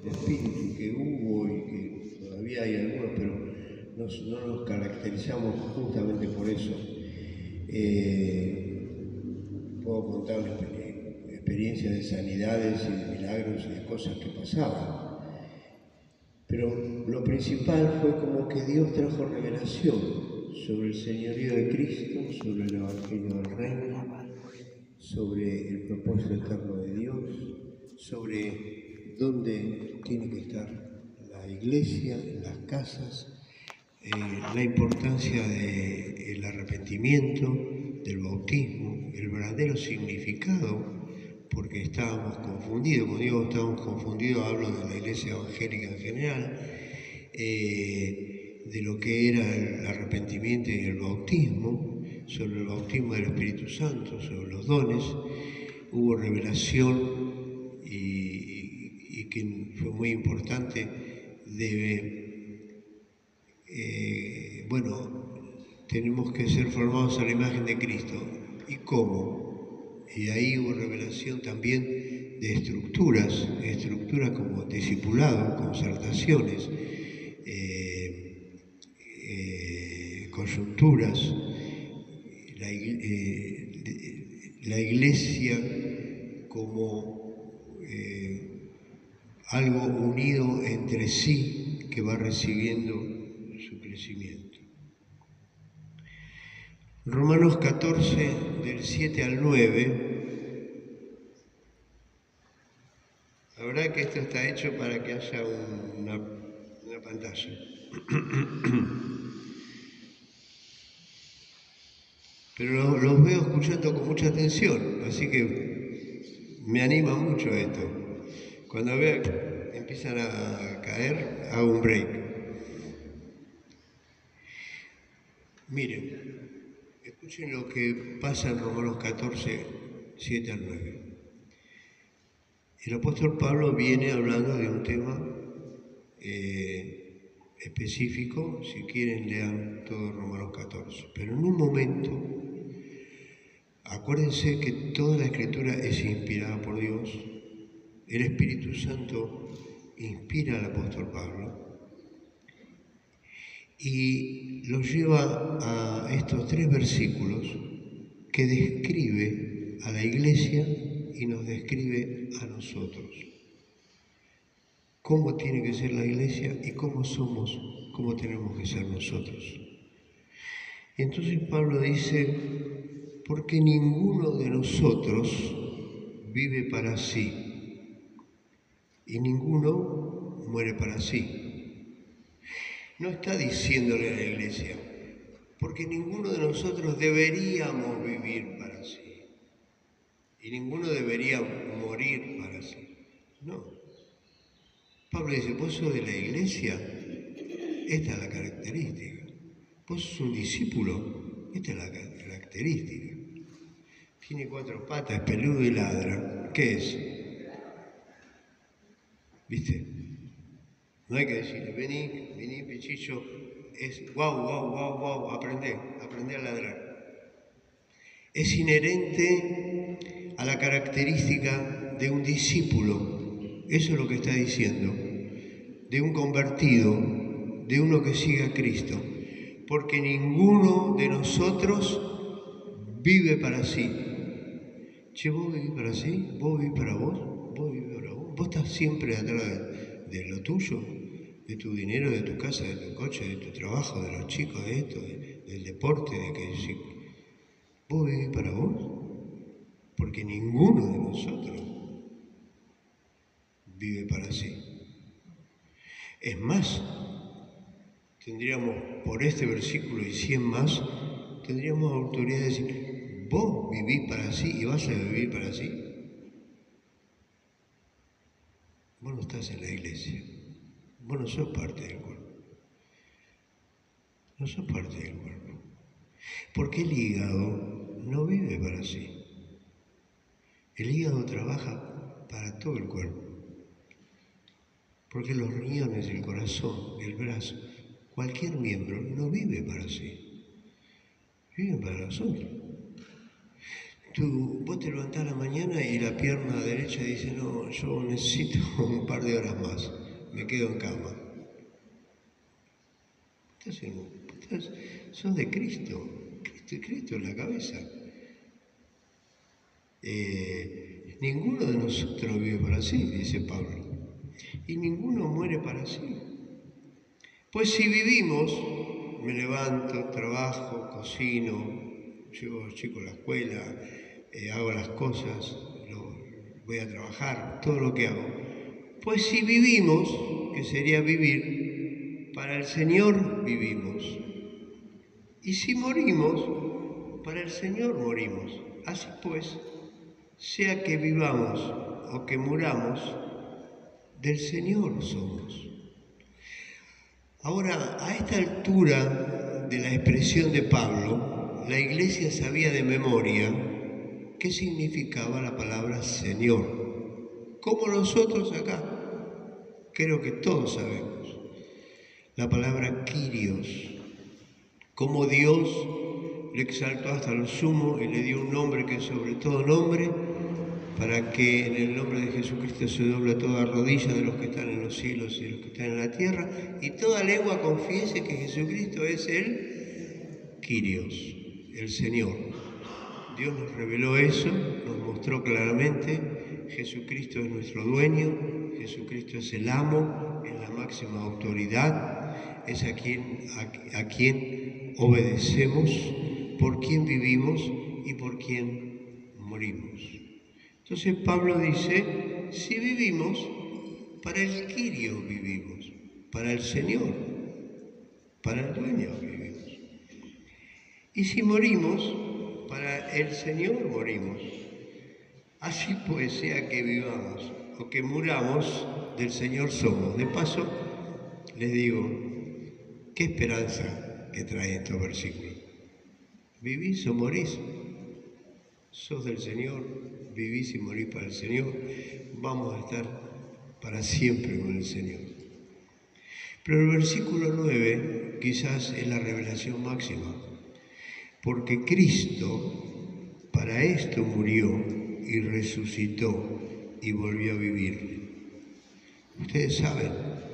de espíritu que hubo y que todavía hay algunos, pero no nos caracterizamos justamente por eso. Puedo contar experiencias de sanidades y de milagros y de cosas que pasaban. Pero lo principal fue como que Dios trajo revelación sobre el señorío de Cristo, sobre el Evangelio del Reino, sobre el propósito eterno de Dios, sobre dónde tiene que estar la iglesia, las casas, la importancia del arrepentimiento, del bautismo, el verdadero significado, porque estábamos confundidos, como digo, estábamos confundidos, hablo de la iglesia evangélica en general, de lo que era el arrepentimiento y el bautismo, sobre el bautismo del Espíritu Santo, sobre los dones. Hubo revelación y que fue muy importante tenemos que ser formados a la imagen de Cristo. ¿Y cómo? Y ahí hubo revelación también de estructuras como discipulado, concertaciones, coyunturas, la iglesia como algo unido entre sí que va recibiendo su crecimiento. Romanos 14, del 7 al 9. La verdad que esto está hecho para que haya una pantalla. Pero los veo escuchando con mucha atención, así que me anima mucho esto. Cuando veo que empiezan a caer, hago un break. Miren, escuchen lo que pasa en Romanos 14, 7 al 9. El apóstol Pablo viene hablando de un tema específico, si quieren lean todo Romanos 14, pero en un momento, acuérdense que toda la escritura es inspirada por Dios, el Espíritu Santo inspira al apóstol Pablo y lo lleva a estos 3 versículos que describe a la iglesia y nos describe a nosotros. Cómo tiene que ser la iglesia y cómo somos, cómo tenemos que ser nosotros. Entonces Pablo dice, porque ninguno de nosotros vive para sí y ninguno muere para sí. No está diciéndole a la iglesia, porque ninguno de nosotros deberíamos vivir para sí y ninguno debería morir para sí. No. Pablo dice, vos sos de la iglesia, esta es la característica. Vos sos un discípulo, esta es la característica. Tiene 4 patas, es peludo y ladra. ¿Qué es? ¿Viste? No hay que decirle, vení, pichillo, es guau, aprendé a ladrar. Es inherente a la característica de un discípulo, eso es lo que está diciendo, de un convertido, de uno que sigue a Cristo, porque ninguno de nosotros vive para sí. Che, ¿vos vivís para sí? ¿Vos vivís para vos? ¿Vos vivís para vos? ¿Vos estás siempre atrás de lo tuyo? De tu dinero, de tu casa, de tu coche, de tu trabajo, de los chicos, de esto, del deporte, de que si... ¿Vos vivís para vos? Porque ninguno de nosotros vive para sí. Es más, tendríamos, por este versículo y 100 más, tendríamos autoridad de decir, ¿vos vivís para sí y vas a vivir para sí? Vos no estás en la iglesia, vos no sos parte del cuerpo, no sos parte del cuerpo. Porque el hígado no vive para sí. El hígado trabaja para todo el cuerpo. Porque los riñones, el corazón, el brazo, cualquier miembro no vive para sí. Viven para nosotros. Vos te levantás a la mañana y la pierna derecha dice, no, yo necesito un par de horas más, me quedo en cama. Sos de Cristo, Cristo en la cabeza. Ninguno de nosotros vive para sí, dice Pablo, y ninguno muere para sí. Pues si vivimos, me levanto, trabajo, cocino, llevo a los chicos a la escuela, hago las cosas, voy a trabajar, todo lo que hago. Pues si vivimos, que sería vivir, para el Señor vivimos. Y si morimos, para el Señor morimos. Así pues, sea que vivamos o que muramos, del Señor somos. Ahora, a esta altura de la expresión de Pablo, la Iglesia sabía de memoria qué significaba la palabra Señor. Como nosotros acá, creo que todos sabemos. La palabra Kyrios, como Dios le exaltó hasta lo sumo y le dio un nombre que es sobre todo nombre, para que en el nombre de Jesucristo se doble toda rodilla de los que están en los cielos y de los que están en la tierra, y toda lengua confiese que Jesucristo es el Kyrios, el Señor. Dios nos reveló eso, nos mostró claramente, Jesucristo es nuestro dueño, Jesucristo es el amo, es la máxima autoridad, es a quien obedecemos, por quien vivimos y por quien morimos. Entonces Pablo dice, si vivimos, para el Kyrio vivimos, para el Señor, para el dueño vivimos. Y si morimos, para el Señor morimos. Así pues, sea que vivamos o que muramos, del Señor somos. De paso, les digo, qué esperanza que trae estos versículos. ¿Vivís o morís? Sos del Señor, vivís y morís para el Señor, vamos a estar para siempre con el Señor. Pero el versículo 9 quizás es la revelación máxima, porque Cristo para esto murió y resucitó y volvió a vivir. Ustedes saben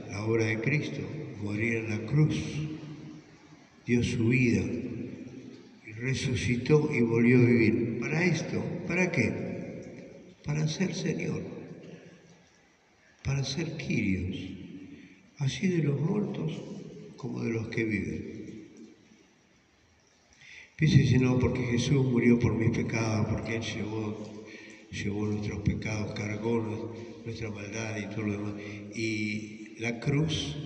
la obra de Cristo, morir en la cruz, dio su vida, resucitó y volvió a vivir. ¿Para esto? ¿Para qué? Para ser Señor, para ser Kyrios, así de los muertos como de los que viven. Piense no, porque Jesús murió por mis pecados, porque Él llevó nuestros pecados, cargó nuestra maldad y todo lo demás. Y la cruz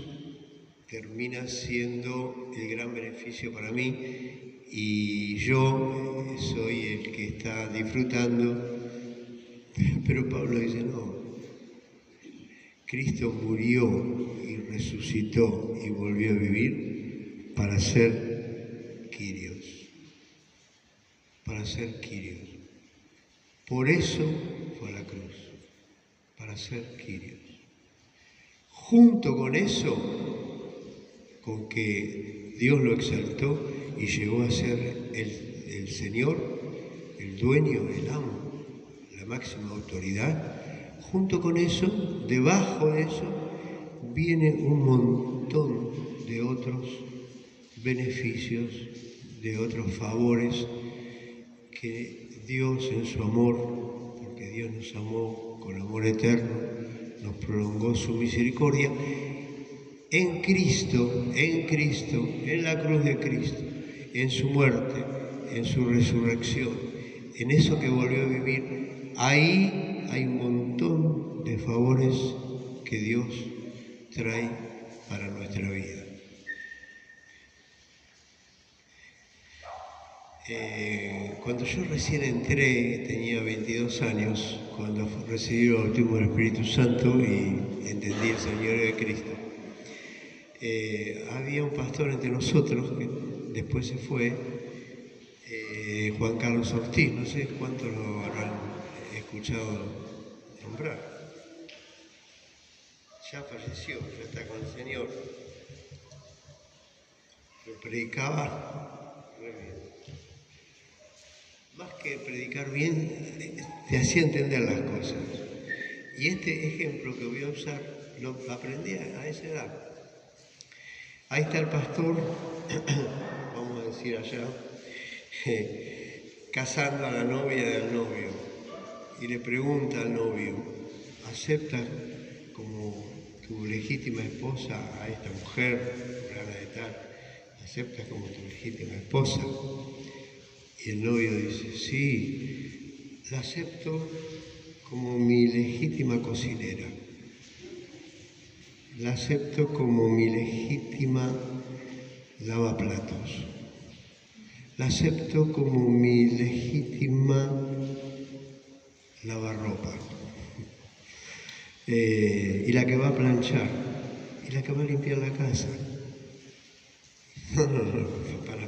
termina siendo el gran beneficio para mí, y yo soy el que está disfrutando, pero Pablo dice, no, Cristo murió y resucitó y volvió a vivir para ser Kyrios, para ser Kyrios. Por eso fue a la cruz, para ser Kyrios. Junto con eso, con que Dios lo exaltó y llegó a ser el Señor, el dueño, el amo, la máxima autoridad. Junto con eso, debajo de eso, viene un montón de otros beneficios, de otros favores que Dios en su amor, porque Dios nos amó con amor eterno, nos prolongó su misericordia, en Cristo, en la cruz de Cristo, en su muerte, en su resurrección, en eso que volvió a vivir, ahí hay un montón de favores que Dios trae para nuestra vida. Cuando yo recién entré, tenía 22 años, cuando recibí el bautismo del Espíritu Santo y entendí el Señorío de Cristo. Había un pastor entre nosotros que después se fue, Juan Carlos Ortiz, no sé cuántos lo habrán escuchado nombrar. Ya falleció, ya está con el Señor. Lo predicaba re bien. más que predicar bien, te hacía entender las cosas. Y este ejemplo que voy a usar, lo aprendí a esa edad. Ahí está el pastor, vamos a decir allá, casando a la novia del novio. Y le pregunta al novio, ¿aceptas como tu legítima esposa a esta mujer, fulana de tal? ¿Aceptas como tu legítima esposa? Y el novio dice, sí, la acepto como mi legítima cocinera. La acepto como mi legítima lavaplatos. La acepto como mi legítima lavarropa. Y la que va a planchar. Y la que va a limpiar la casa. Para.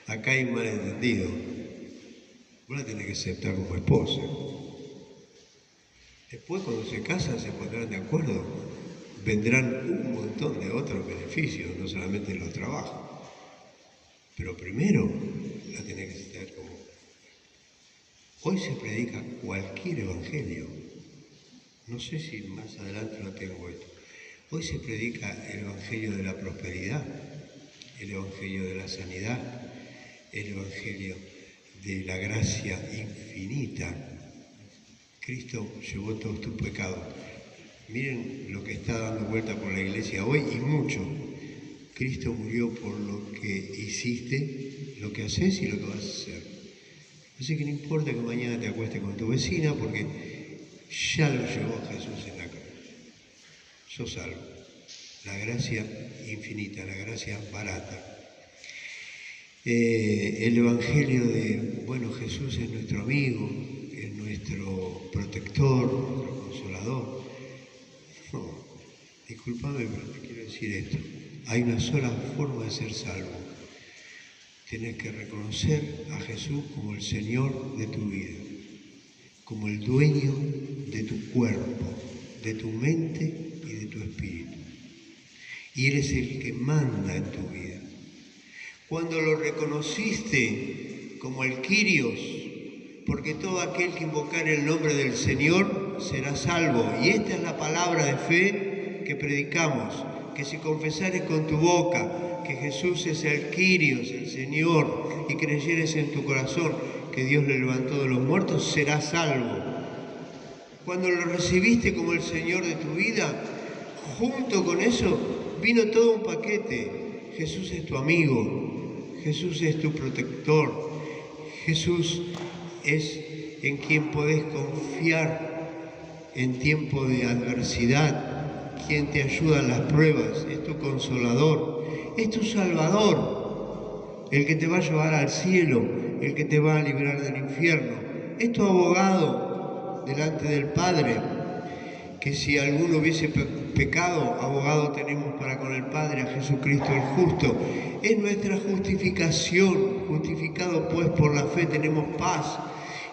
Acá hay un malentendido. Vos la tenés que aceptar como esposa. Después, cuando se casan, se pondrán de acuerdo. Vendrán un montón de otros beneficios, no solamente en los trabajos. Pero primero la tenés que aceptar como... Hoy se predica cualquier evangelio. No sé si más adelante lo tengo esto. Hoy se predica el evangelio de la prosperidad, el evangelio de la sanidad, el evangelio de la gracia infinita. Cristo llevó todos tus pecados. Miren lo que está dando vuelta por la iglesia hoy y mucho. Cristo murió por lo que hiciste, lo que haces y lo que vas a hacer. Así que no importa que mañana te acuestes con tu vecina porque ya lo llevó Jesús en la cruz. Sos salvo. La gracia infinita, la gracia barata. El evangelio de, bueno, Jesús es nuestro amigo, es nuestro protector, nuestro consolador. No, discúlpame, pero te quiero decir esto. Hay una sola forma de ser salvo. Tenés que reconocer a Jesús como el Señor de tu vida, como el dueño de tu cuerpo, de tu mente y de tu espíritu. Y Él es el que manda en tu vida. Cuando lo reconociste como el Kyrios, porque todo aquel que invocar el nombre del Señor será salvo. Y esta es la palabra de fe que predicamos, que si confesares con tu boca que Jesús es el Kyrios, el Señor, y creyeres en tu corazón que Dios le levantó de los muertos, serás salvo. Cuando lo recibiste como el Señor de tu vida, junto con eso vino todo un paquete. Jesús es tu amigo, Jesús es tu protector, Jesús es en quien podés confiar en tiempo de adversidad, quien te ayuda en las pruebas, es tu consolador, es tu salvador, el que te va a llevar al cielo, el que te va a librar del infierno, es tu abogado delante del Padre, que si alguno hubiese pecado, abogado tenemos para con el Padre, a Jesucristo el justo. Es nuestra justificación, justificado pues por la fe tenemos paz,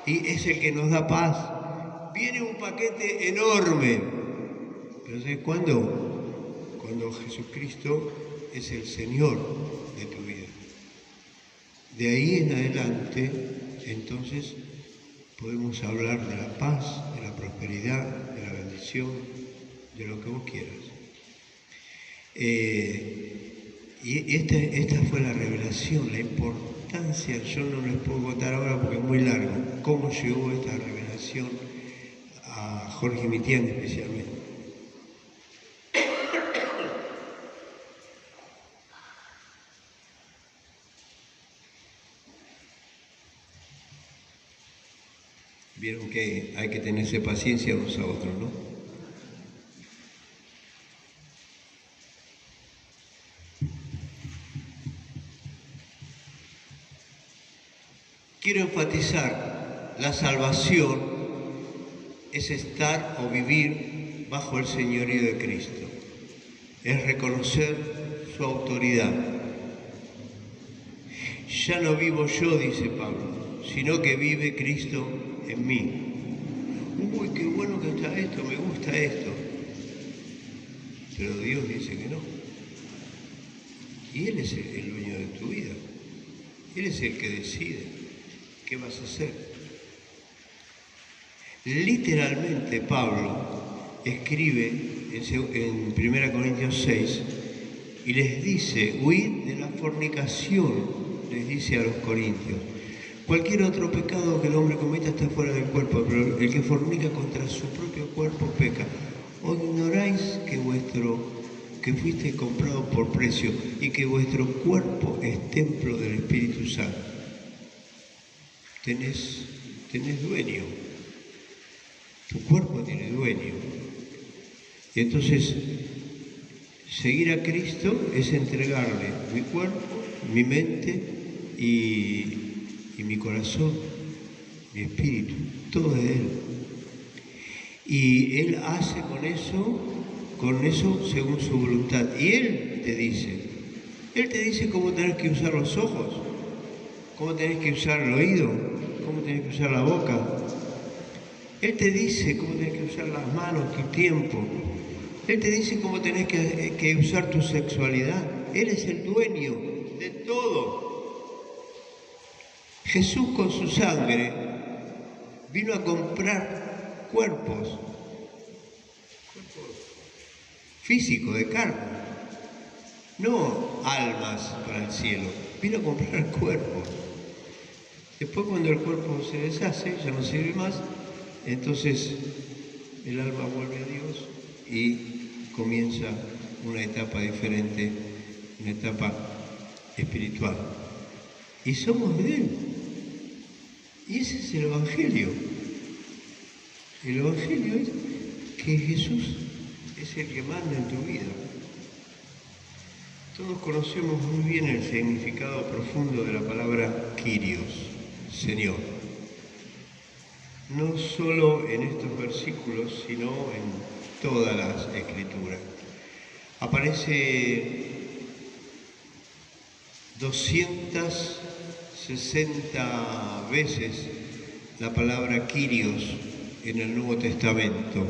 y es el que nos da paz. Viene un paquete enorme, pero ¿sabes cuándo? Cuando Jesucristo es el Señor de tu vida. De ahí en adelante, entonces, podemos hablar de la paz, de la prosperidad, de la bendición, de lo que vos quieras. Y esta fue la revelación, la importancia, yo no les puedo contar ahora porque es muy largo, cómo llegó esta revelación a Jorge Mitián especialmente. Vieron que hay que tenerse paciencia unos a otros, ¿no? Quiero enfatizar, la salvación es estar o vivir bajo el señorío de Cristo. Es reconocer su autoridad. Ya no vivo yo, dice Pablo, sino que vive Cristo en mí. Uy, qué bueno que está esto, me gusta esto. Pero Dios dice que no. Y Él es el dueño de tu vida. Él es el que decide. ¿qué vas a hacer? Literalmente Pablo escribe en 1 Corintios 6 y les dice, huid de la fornicación, les dice a los corintios. Cualquier otro pecado que el hombre cometa está fuera del cuerpo, pero el que fornica contra su propio cuerpo peca. ¿O ignoráis que fuisteis comprados por precio y que vuestro cuerpo es templo del Espíritu Santo? Tenés dueño. Tu cuerpo tiene dueño. Y entonces, seguir a Cristo es entregarle mi cuerpo, mi mente y mi corazón, mi espíritu, todo de Él. Y Él hace con eso según su voluntad. Y Él te dice cómo tenés que usar los ojos, cómo tenés que usar el oído, cómo tenés que usar la boca. Él te dice cómo tenés que usar las manos, tu tiempo. Él te dice cómo tenés que usar tu sexualidad. Él es el dueño de todo. Jesús con su sangre vino a comprar cuerpos físicos de carne, no almas para el cielo. Vino a comprar cuerpos. Después cuando el cuerpo se deshace, ya no sirve más, entonces el alma vuelve a Dios y comienza una etapa diferente, una etapa espiritual. Y somos de Él. Y ese es el Evangelio. El Evangelio es que Jesús es el que manda en tu vida. Todos conocemos muy bien el significado profundo de la palabra Kyrios, Señor. No solo en estos versículos, sino en todas las Escrituras. Aparece 260 veces la palabra Kyrios en el Nuevo Testamento.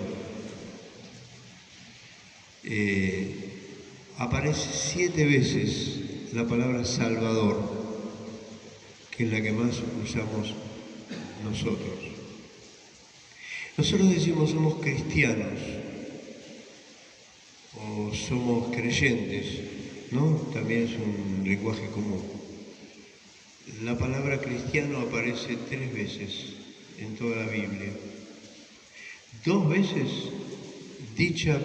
Aparece 7 veces la palabra Salvador, que es la que más usamos nosotros. Nosotros decimos somos cristianos o somos creyentes, ¿no? También es un lenguaje común. La palabra cristiano aparece 3 veces en toda la Biblia. 2 veces dicha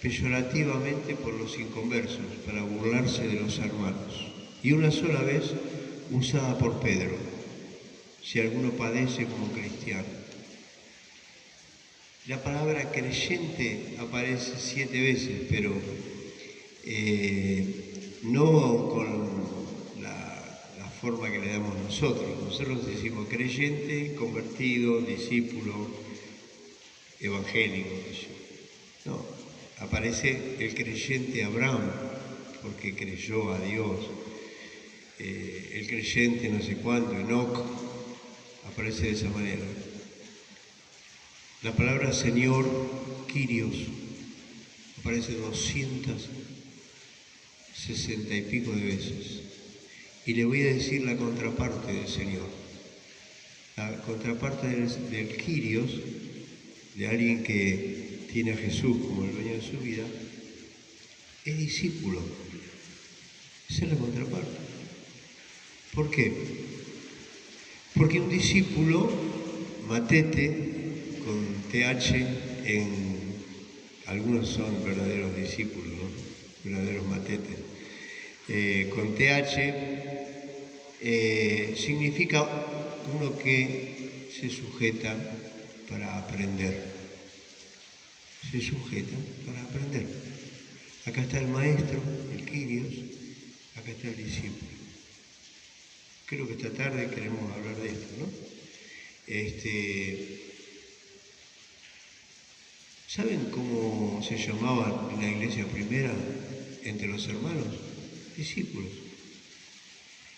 peyorativamente por los inconversos, para burlarse de los hermanos. Y una sola vez usada por Pedro, si alguno padece como cristiano. La palabra creyente aparece 7 veces, pero no con la forma que le damos nosotros. Nosotros decimos creyente, convertido, discípulo, evangélico. No, aparece el creyente Abraham, porque creyó a Dios. El creyente no sé cuánto, Enoc, aparece de esa manera. La palabra Señor, Kyrios, aparece 260 y pico de veces. Y le voy a decir la contraparte del Señor. La contraparte del Kyrios, de alguien que tiene a Jesús como el dueño de su vida, es discípulo. Esa es la contraparte. ¿Por qué? Porque un discípulo, matete, con TH, algunos son verdaderos discípulos, ¿no? Verdaderos matetes. Con TH significa uno que se sujeta para aprender. Se sujeta para aprender. Acá está el maestro, el Kyrios, acá está el discípulo. Creo que esta tarde queremos hablar de esto, ¿no? ¿Saben cómo se llamaba en la iglesia primera entre los hermanos? Discípulos.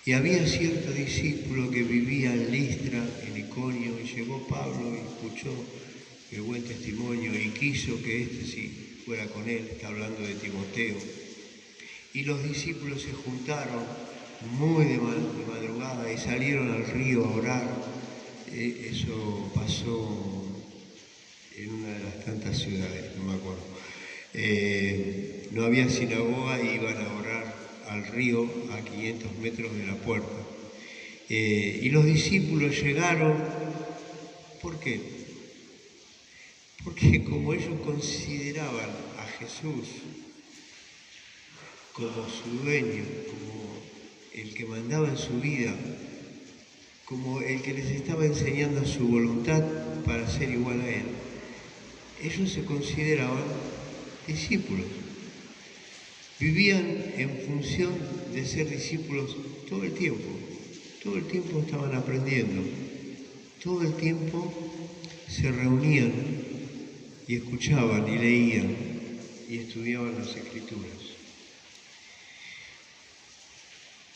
Y había cierto discípulo que vivía en Listra, en Iconio, y llegó Pablo y escuchó el buen testimonio y quiso que sí fuera con él, está hablando de Timoteo. Y los discípulos se juntaron muy de madrugada, y salieron al río a orar. Eso pasó en una de las tantas ciudades, no me acuerdo. No había sinagoga y iban a orar al río a 500 metros de la puerta. Y los discípulos llegaron. ¿Por qué? Porque como ellos consideraban a Jesús como su dueño, como el que mandaba en su vida, como el que les estaba enseñando su voluntad para ser igual a Él, ellos se consideraban discípulos. Vivían en función de ser discípulos todo el tiempo estaban aprendiendo, todo el tiempo se reunían y escuchaban y leían y estudiaban las Escrituras.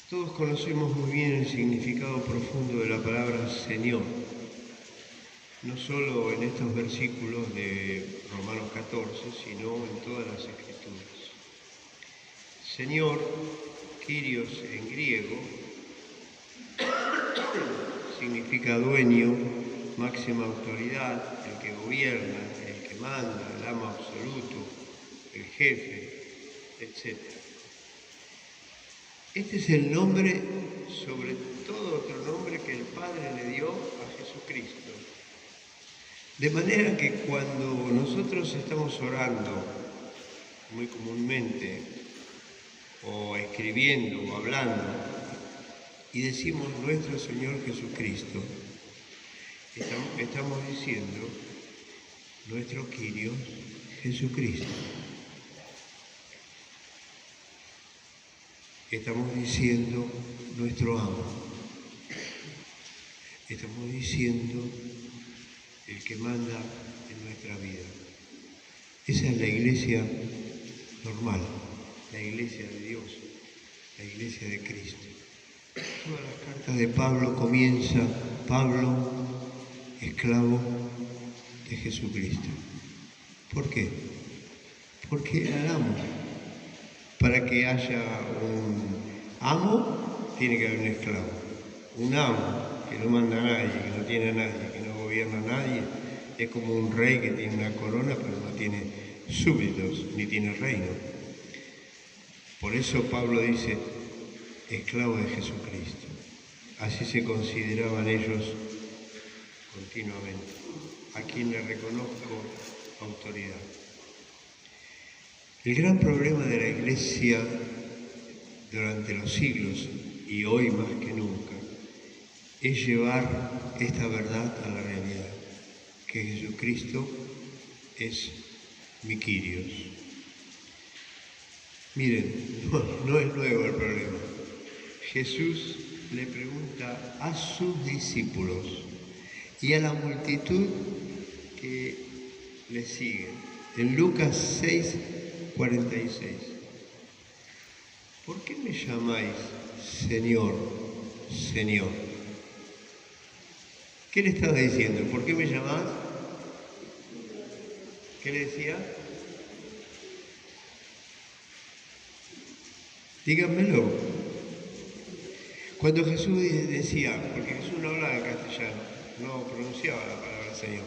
Todos conocemos muy bien el significado profundo de la palabra Señor, no solo en estos versículos de Romanos 14, sino en todas las Escrituras. Señor, Kyrios en griego, significa dueño, máxima autoridad, el que gobierna, el que manda, el amo absoluto, el jefe, etc. Este es el nombre sobre todo otro nombre que el Padre le dio a Jesucristo. De manera que cuando nosotros estamos orando, muy comúnmente, o escribiendo o hablando, y decimos nuestro Señor Jesucristo, estamos diciendo nuestro Kyrios Jesucristo. Estamos diciendo nuestro amo. Estamos diciendo el que manda en nuestra vida. Esa es la iglesia normal, la iglesia de Dios, la iglesia de Cristo. Todas las cartas de Pablo comienza, Pablo, esclavo de Jesucristo. ¿Por qué? Porque era el amo. Para que haya un amo, tiene que haber un esclavo. Un amo que no manda a nadie, que no tiene a nadie, que no gobierna a nadie, es como un rey que tiene una corona, pero no tiene súbditos, ni tiene reino. Por eso Pablo dice, esclavo de Jesucristo. Así se consideraban ellos continuamente, a quien le reconozco autoridad. El gran problema de la Iglesia durante los siglos, y hoy más que nunca, es llevar esta verdad a la realidad, que Jesucristo es mi Kyrios. Miren, no es nuevo el problema. Jesús le pregunta a sus discípulos y a la multitud que le sigue. En Lucas 6:46. ¿Por qué me llamáis Señor, Señor? ¿Qué le estaba diciendo? ¿Por qué me llamás? ¿Qué le decía? Díganmelo. Cuando Jesús decía, porque Jesús no hablaba en castellano, no pronunciaba la palabra Señor.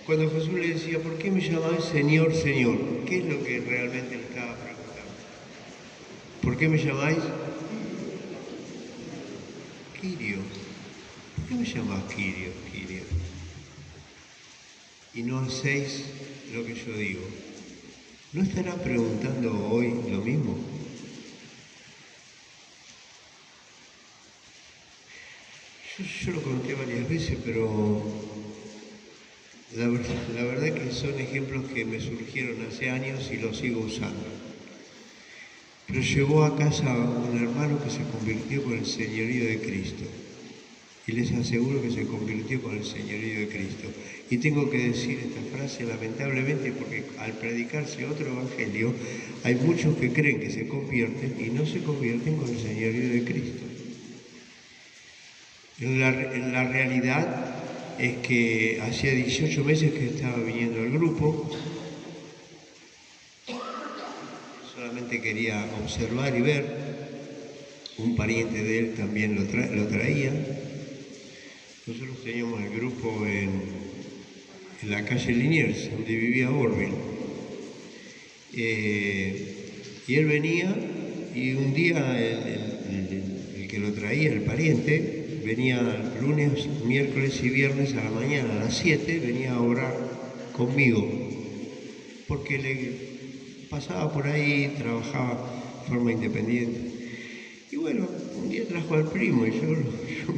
Cuando Jesús le decía, ¿por qué me llamáis Señor, Señor? ¿Qué es lo que realmente le estaba preguntando? ¿Por qué me llamáis Kyrios? ¿Por qué me llamás Kyrios, Kyrios? Y no hacéis lo que yo digo. ¿No estará preguntando hoy lo mismo? Yo lo conté varias veces, pero la verdad que son ejemplos que me surgieron hace años y los sigo usando. Pero llegó a casa un hermano que se convirtió con el señorío de Cristo. Y les aseguro que se convirtió con el señorío de Cristo. Y tengo que decir esta frase lamentablemente porque al predicarse otro evangelio hay muchos que creen que se convierten y no se convierten con el señorío de Cristo. La realidad es que hacía 18 meses que estaba viniendo al grupo. Solamente quería observar y ver. un pariente de él también lo traía. Nosotros teníamos el grupo en la calle Liniers, donde vivía Orville. Y él venía y un día el que lo traía, el pariente, venía lunes, miércoles y viernes a la mañana, a las 7, venía a orar conmigo, porque le pasaba por ahí, trabajaba de forma independiente. Y bueno, un día trajo al primo y yo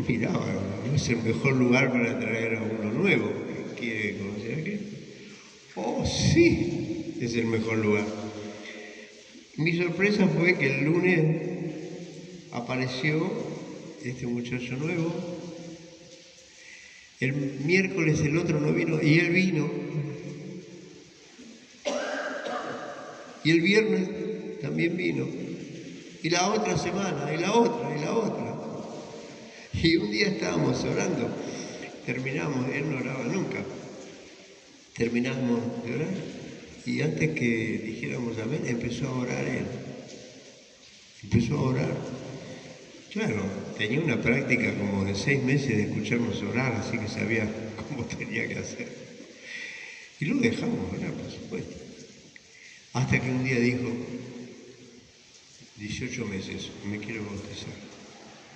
miraba, no es el mejor lugar para traer a uno nuevo que quiere conocer a Cristo. Oh, sí, es el mejor lugar. Mi sorpresa fue que el lunes apareció este muchacho nuevo, el miércoles el otro no vino y él vino, y el viernes también vino, y la otra semana, y la otra, y la otra. Y un día estábamos orando, terminamos, él no oraba nunca, terminamos de orar, y antes que dijéramos amén, empezó a orar él. Empezó a orar. Claro, tenía una práctica como de 6 meses de escucharnos orar, así que sabía cómo tenía que hacer. Y lo dejamos orar, por supuesto. Hasta que un día dijo, 18 meses, me quiero bautizar,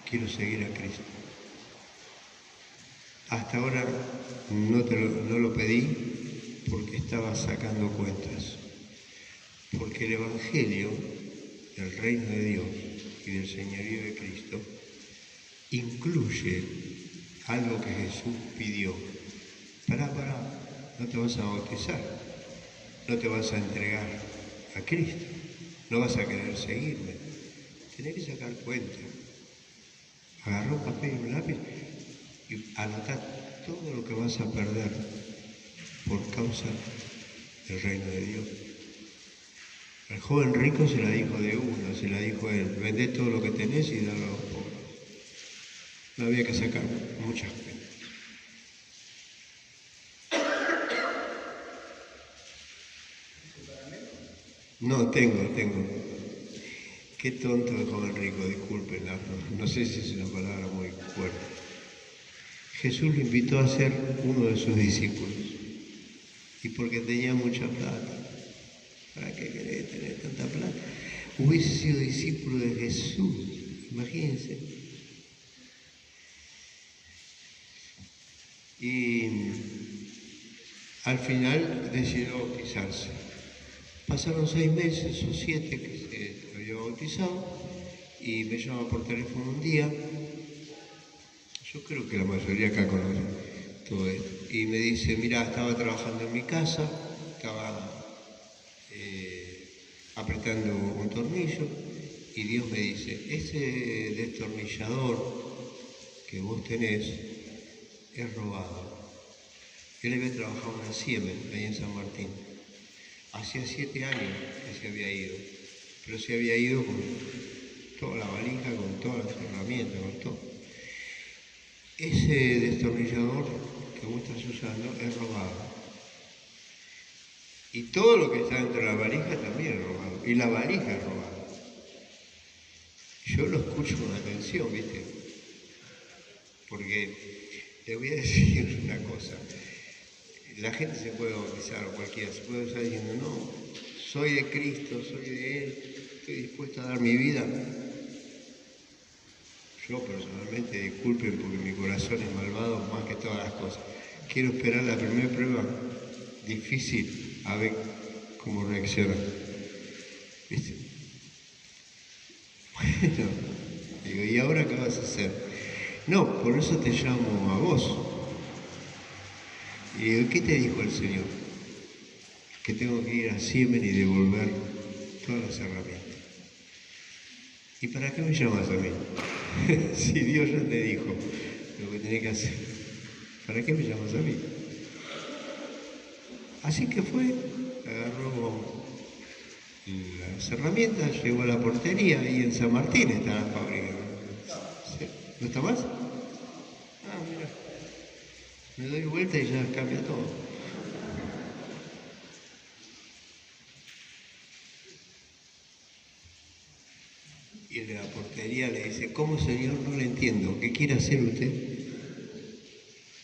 quiero seguir a Cristo. Hasta ahora no lo pedí porque estaba sacando cuentas. Porque el Evangelio del Reino de Dios y del Señorío de Cristo incluye algo que Jesús pidió. Pará, no te vas a bautizar, no te vas a entregar a Cristo, no vas a querer seguirme. Tenés que sacar cuenta. Agarrá un papel y un lápiz y anotá todo lo que vas a perder por causa del reino de Dios. El joven rico se la dijo de uno, se la dijo él, vendé todo lo que tenés y dalo a los pobres. No había que sacar muchas cuentas. No, tengo. Qué tonto el joven rico, disculpen, no sé si es una palabra muy fuerte. Jesús lo invitó a ser uno de sus discípulos. Y porque tenía mucha plata. ¿Para qué querés tener tanta plata? Hubiese sido discípulo de Jesús, imagínense. Y al final decidió bautizarse. Pasaron 6 meses o 7 que se había bautizado y me llama por teléfono un día. Yo creo que la mayoría acá conoce todo esto. Y me dice, mira, estaba trabajando en mi casa, estaba apretando un tornillo y Dios me dice, ese destornillador que vos tenés es robado. Él había trabajado en Siemens, ahí en San Martín. Hacía 7 años que se había ido, pero se había ido con toda la valija, con todas las herramientas, con todo. Ese destornillador que vos estás usando es robado. Y todo lo que está dentro de la valija también es robado. Y la valija es robada. Yo lo escucho con atención, ¿viste? Porque te voy a decir una cosa. La gente se puede bautizar o cualquiera, se puede estar diciendo, no, soy de Cristo, soy de Él, estoy dispuesto a dar mi vida. Yo personalmente, disculpen porque mi corazón es malvado más que todas las cosas. Quiero esperar la primera prueba difícil a ver cómo reacciona. ¿Viste? Bueno, digo, ¿y ahora qué vas a hacer? No, por eso te llamo a vos. Y digo, ¿qué te dijo el Señor? Que tengo que ir a Siemens y devolver todas las herramientas. ¿Y para qué me llamas a mí? Si Dios ya te dijo lo que tenés que hacer, ¿para qué me llamas a mí? Así que fue, agarró las herramientas, llegó a la portería y en San Martín está la fábrica. ¿No está más? Ah, mira. Me doy vuelta y ya cambia todo. Y la portería le dice, ¿cómo señor? No le entiendo. ¿Qué quiere hacer usted?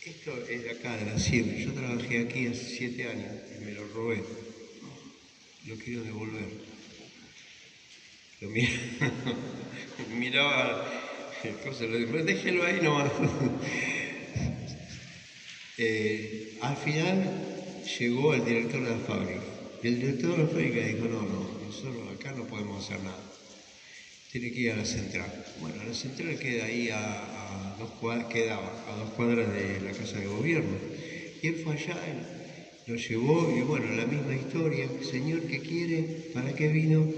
Esto es de acá, de la CIEM. Yo trabajé aquí hace 7 años y me lo robé. Lo quiero devolver. Lo miraba el coso, lo dijo, déjelo ahí nomás. Al final llegó el director de la fábrica. Y el director de la fábrica dijo, no, nosotros acá no podemos hacer nada. Tiene que ir a la central. Bueno, la central queda ahí quedaba a 2 cuadras de la casa de gobierno. Y él fue allá, lo llevó y bueno, la misma historia. Señor, ¿qué quiere? ¿Para qué vino?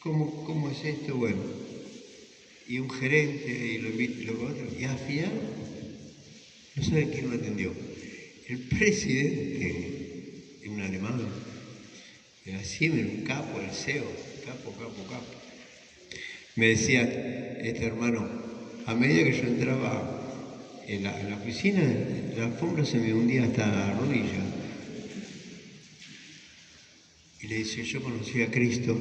¿Cómo es esto? Bueno, y un gerente y lo otro. Y al final, no saben quién lo atendió. El presidente, un alemán, era siempre un capo, el CEO, capo. Me decía este hermano, a medida que yo entraba en la oficina, la alfombra se me hundía hasta la rodilla. Y le dice, yo conocí a Cristo,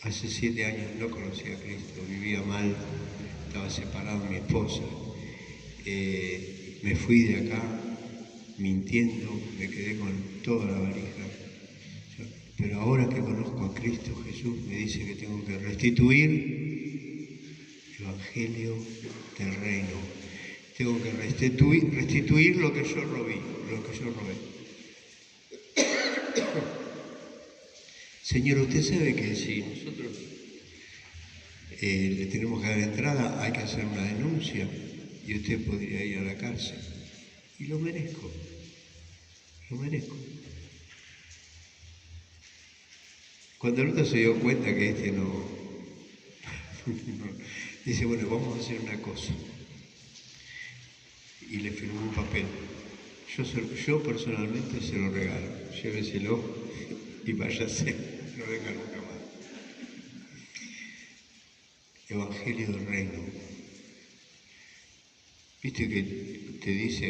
hace 7 años no conocía a Cristo, vivía mal, estaba separado de mi esposa. Me fui de acá mintiendo, me quedé con toda la valija. Pero ahora que conozco a Cristo Jesús, me dice que tengo que restituir el Evangelio del Reino. Tengo que restituir lo que yo robé. Señor, usted sabe que si nosotros le tenemos que dar entrada, hay que hacer una denuncia y usted podría ir a la cárcel. Y lo merezco. Cuando el otro se dio cuenta que este no dice, bueno, vamos a hacer una cosa. Y le firmó un papel. Yo personalmente se lo regalo. Lléveselo y váyase. No venga nunca más. Evangelio del Reino. ¿Viste que te dice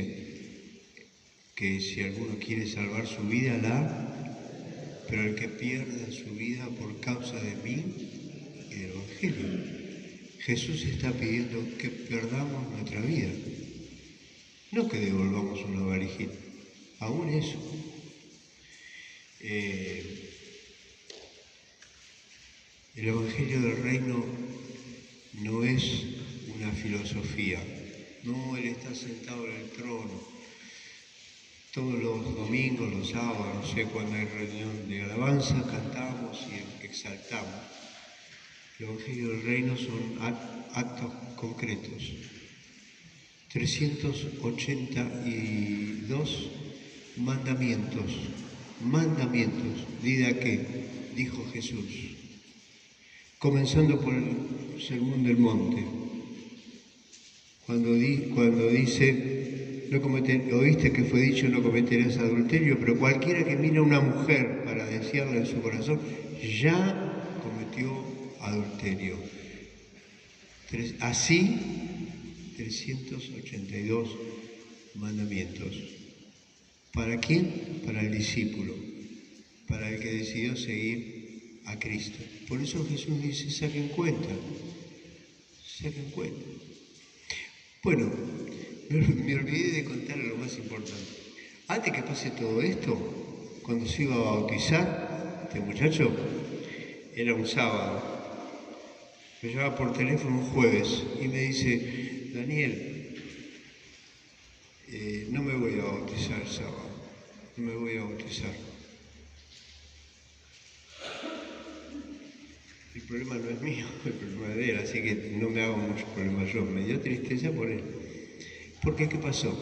que si alguno quiere salvar su vida, pero el que pierda su vida por causa de mí y del Evangelio? Jesús está pidiendo que perdamos nuestra vida, no que devolvamos una valijita, aún eso. El Evangelio del Reino no es una filosofía, no, Él está sentado en el trono. Todos los domingos, los sábados, no sé cuándo hay reunión de alabanza, cantamos y exaltamos. El Evangelio del Reino son actos concretos. 382 mandamientos. ¿Di de qué? Dijo Jesús. Comenzando por el Sermón del Monte. Cuando dice... oíste que fue dicho no cometerás adulterio, pero cualquiera que mira a una mujer para desearla en su corazón, ya cometió adulterio. Así, 382 mandamientos. ¿Para quién? Para el discípulo, para el que decidió seguir a Cristo. Por eso Jesús dice, saquen cuenta. Bueno, me olvidé de contarle lo más importante. Antes que pase todo esto, cuando se iba a bautizar, este muchacho, era un sábado. Me llamaba por teléfono un jueves y me dice, Daniel, no me voy a bautizar el sábado, no me voy a bautizar. El problema no es mío, el problema es de él, así que no me hago mucho problema yo. Me dio tristeza por él. Porque, ¿qué pasó?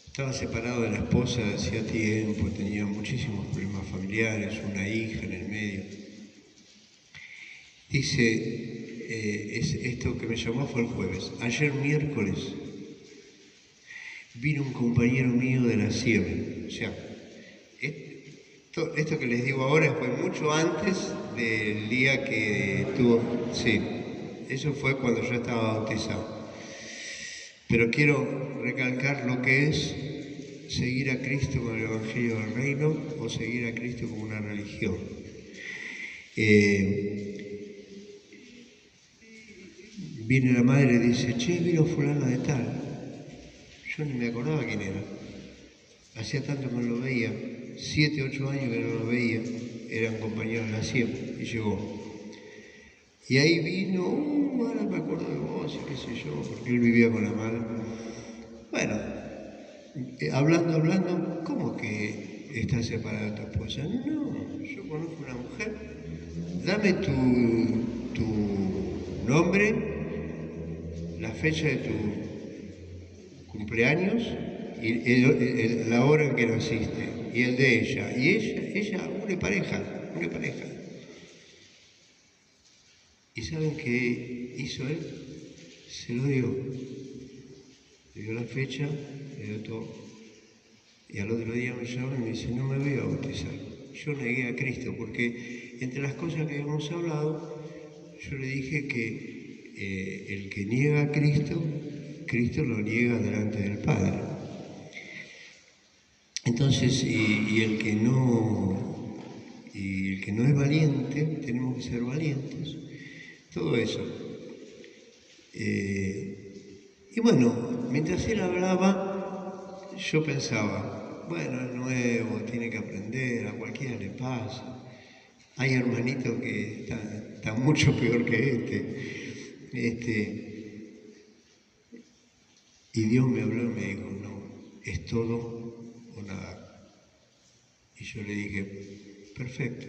Estaba separado de la esposa hacía tiempo, tenía muchísimos problemas familiares, una hija en el medio. Dice, esto que me llamó fue el jueves. Ayer miércoles vino un compañero mío de la CIEM. O sea, esto que les digo ahora fue mucho antes del día que tuvo... Sí, eso fue cuando yo estaba bautizado. Pero quiero recalcar lo que es seguir a Cristo con el Evangelio del Reino o seguir a Cristo como una religión. viene la madre y dice, che, vino fulano de tal. Yo ni me acordaba quién era. Hacía tanto que no lo veía, 7, 8 años que no lo veía, eran compañeros de la SIEM, y llegó. Y ahí vino, ahora me acuerdo de vos, y qué sé yo, porque él vivía con la madre. Bueno, hablando, ¿cómo que estás separada de tu esposa? No, yo conozco una mujer, dame tu nombre, la fecha de tu cumpleaños y la hora en que naciste, y el de ella. Y ella, una pareja. ¿Y saben qué hizo él? Se lo dio. Le dio la fecha, le dio todo. Y al otro día me llama y me dice, no me voy a bautizar. Yo negué a Cristo, porque entre las cosas que habíamos hablado, yo le dije que el que niega a Cristo, Cristo lo niega delante del Padre. Entonces, y el que no es valiente, tenemos que ser valientes. Todo eso. Y bueno, mientras él hablaba, yo pensaba, bueno, es nuevo, tiene que aprender, a cualquiera le pasa. Hay hermanitos que están mucho peor que y Dios me habló y me dijo, no, es todo o nada. Y yo le dije, perfecto,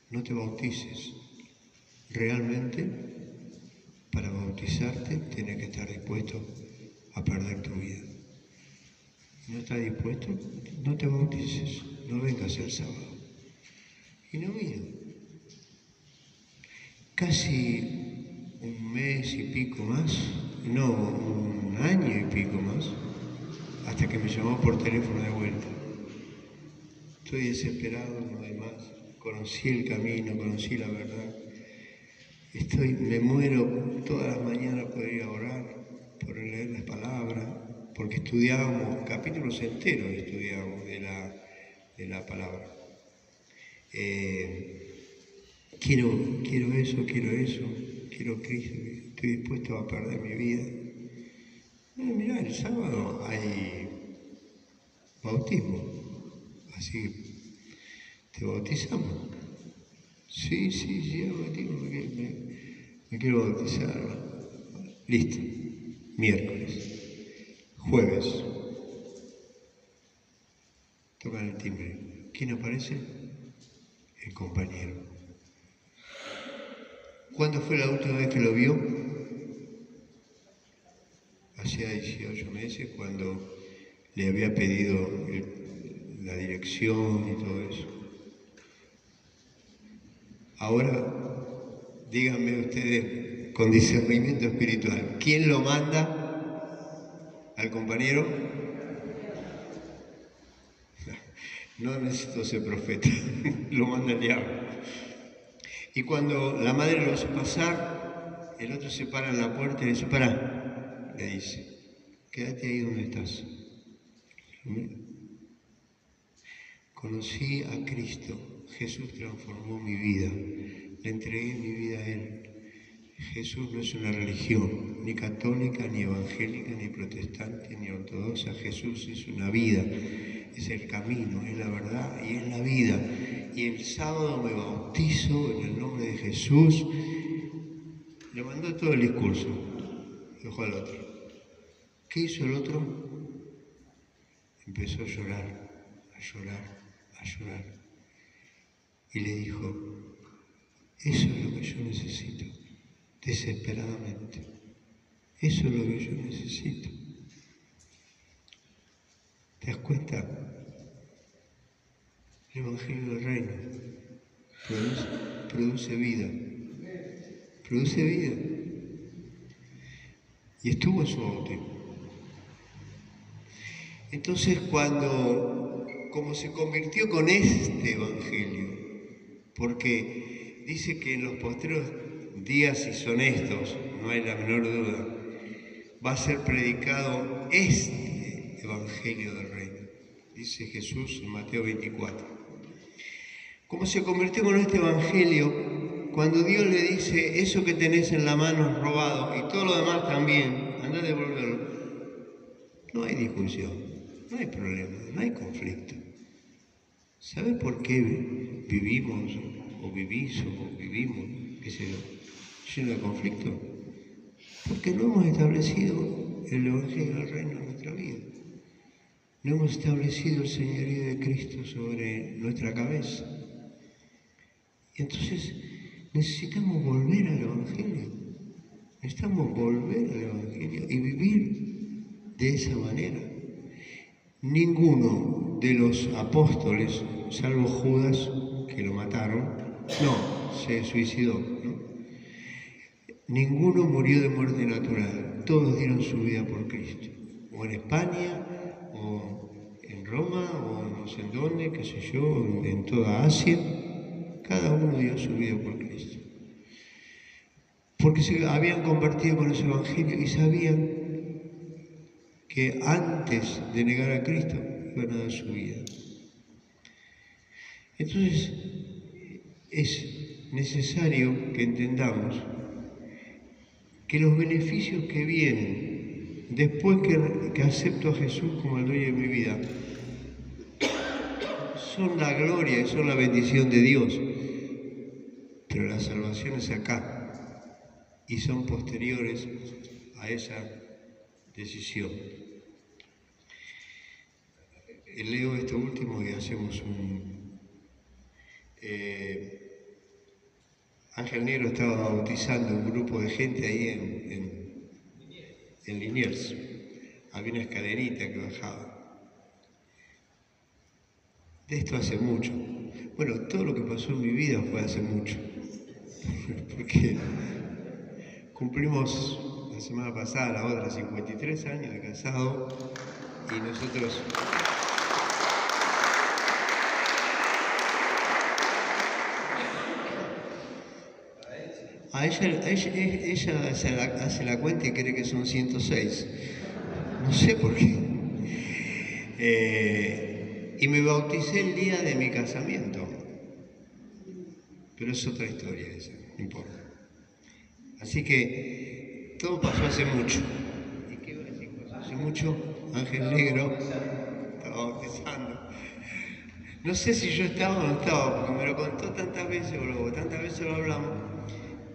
no te bautices. Realmente, para bautizarte, tienes que estar dispuesto a perder tu vida. ¿No estás dispuesto? No te bautices, no vengas el sábado. Y no vino. Casi un mes y pico más, no, un año y pico más, hasta que me llamó por teléfono de vuelta. Estoy desesperado, no hay más. Conocí el camino, conocí la verdad. Me muero todas las mañanas por ir a orar, por leer las palabras, porque estudiábamos capítulos enteros de la palabra. Quiero eso, quiero Cristo, estoy dispuesto a perder mi vida. Mirá, el sábado hay bautismo, así te bautizamos. Sí, me quiero bautizar. Listo, miércoles, jueves, tocan el timbre. ¿Quién aparece? El compañero. ¿Cuándo fue la última vez que lo vio? Hacía 18 meses, cuando le había pedido la dirección y todo eso. Ahora, díganme ustedes con discernimiento espiritual, ¿quién lo manda al compañero? No necesito ser profeta, lo manda el diablo. Y cuando la madre lo hace pasar, el otro se para en la puerta y le dice, pará, le dice, quédate ahí donde estás. Conocí a Cristo, Jesús transformó mi vida, le entregué mi vida a Él. Jesús no es una religión, ni católica, ni evangélica, ni protestante, ni ortodoxa. Jesús es una vida, es el camino, es la verdad y es la vida. Y el sábado me bautizo en el nombre de Jesús. Le mandó todo el discurso, dejó al otro. ¿Qué hizo el otro? Empezó a llorar. Y le dijo, eso es lo que yo necesito, desesperadamente. Eso es lo que yo necesito. ¿Te das cuenta? El Evangelio del Reino produce vida. Produce vida. Y estuvo en su bautismo. Entonces, como se convirtió con este Evangelio, porque dice que en los postreros días, si son estos, no hay la menor duda, va a ser predicado este Evangelio del Reino, dice Jesús en Mateo 24. Como se convirtió con este Evangelio, cuando Dios le dice, eso que tenés en la mano es robado y todo lo demás también, andá a devolverlo, no hay discusión, no hay problema, no hay conflicto. ¿Sabes por qué vivimos o vivís o vivimos, qué sé yo, lleno de conflicto? Porque no hemos establecido el Evangelio del Reino en nuestra vida. No hemos establecido el señorío de Cristo sobre nuestra cabeza. Y entonces necesitamos volver al Evangelio. Necesitamos volver al Evangelio y vivir de esa manera. Ninguno de los apóstoles, salvo Judas, que lo mataron, se suicidó, ¿no? Ninguno murió de muerte natural, todos dieron su vida por Cristo, o en España, o en Roma, o no sé en dónde, qué sé yo, en toda Asia, cada uno dio su vida por Cristo. Porque se habían convertido con ese Evangelio y sabían que antes de negar a Cristo iban a dar su vida. Entonces, es necesario que entendamos que los beneficios que vienen después que acepto a Jesús como el dueño de mi vida son la gloria y son la bendición de Dios, pero la salvación es acá y son posteriores a esa decisión. Leo esto último y hacemos un... Ángel Negro estaba bautizando un grupo de gente ahí en Liniers. Había una escalerita que bajaba. De esto hace mucho. Bueno, todo lo que pasó en mi vida fue hace mucho. Porque cumplimos la semana pasada, la otra, 53 años de casado y nosotros... Ella hace la cuenta y cree que son 106. No sé por qué. Y me bauticé el día de mi casamiento. Pero es otra historia esa, no importa. Así que todo pasó hace mucho. ¿Y qué iba a decir? Pasó hace mucho, Ángel Negro estaba bautizando. No sé si yo estaba o no estaba, porque me lo contó tantas veces, o tantas veces lo hablamos,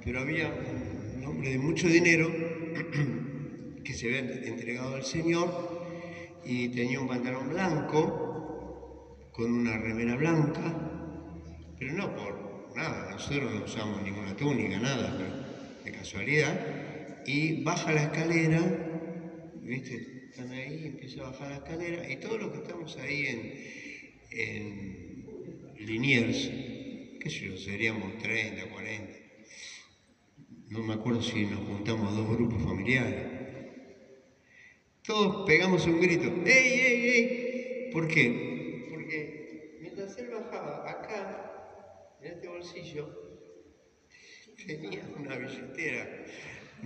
pero había un hombre de mucho dinero que se había entregado al Señor y tenía un pantalón blanco con una remera blanca, pero no por nada, nosotros no usamos ninguna túnica, nada, pero de casualidad, y baja la escalera, ¿viste? Están ahí, empieza a bajar la escalera, y todos los que estamos ahí en Liniers, qué sé yo, seríamos 30, 40, no me acuerdo si nos juntamos dos grupos familiares. Todos pegamos un grito, ¡ey, ey, ey! ¿Por qué? Porque mientras él bajaba, acá, en este bolsillo, tenía una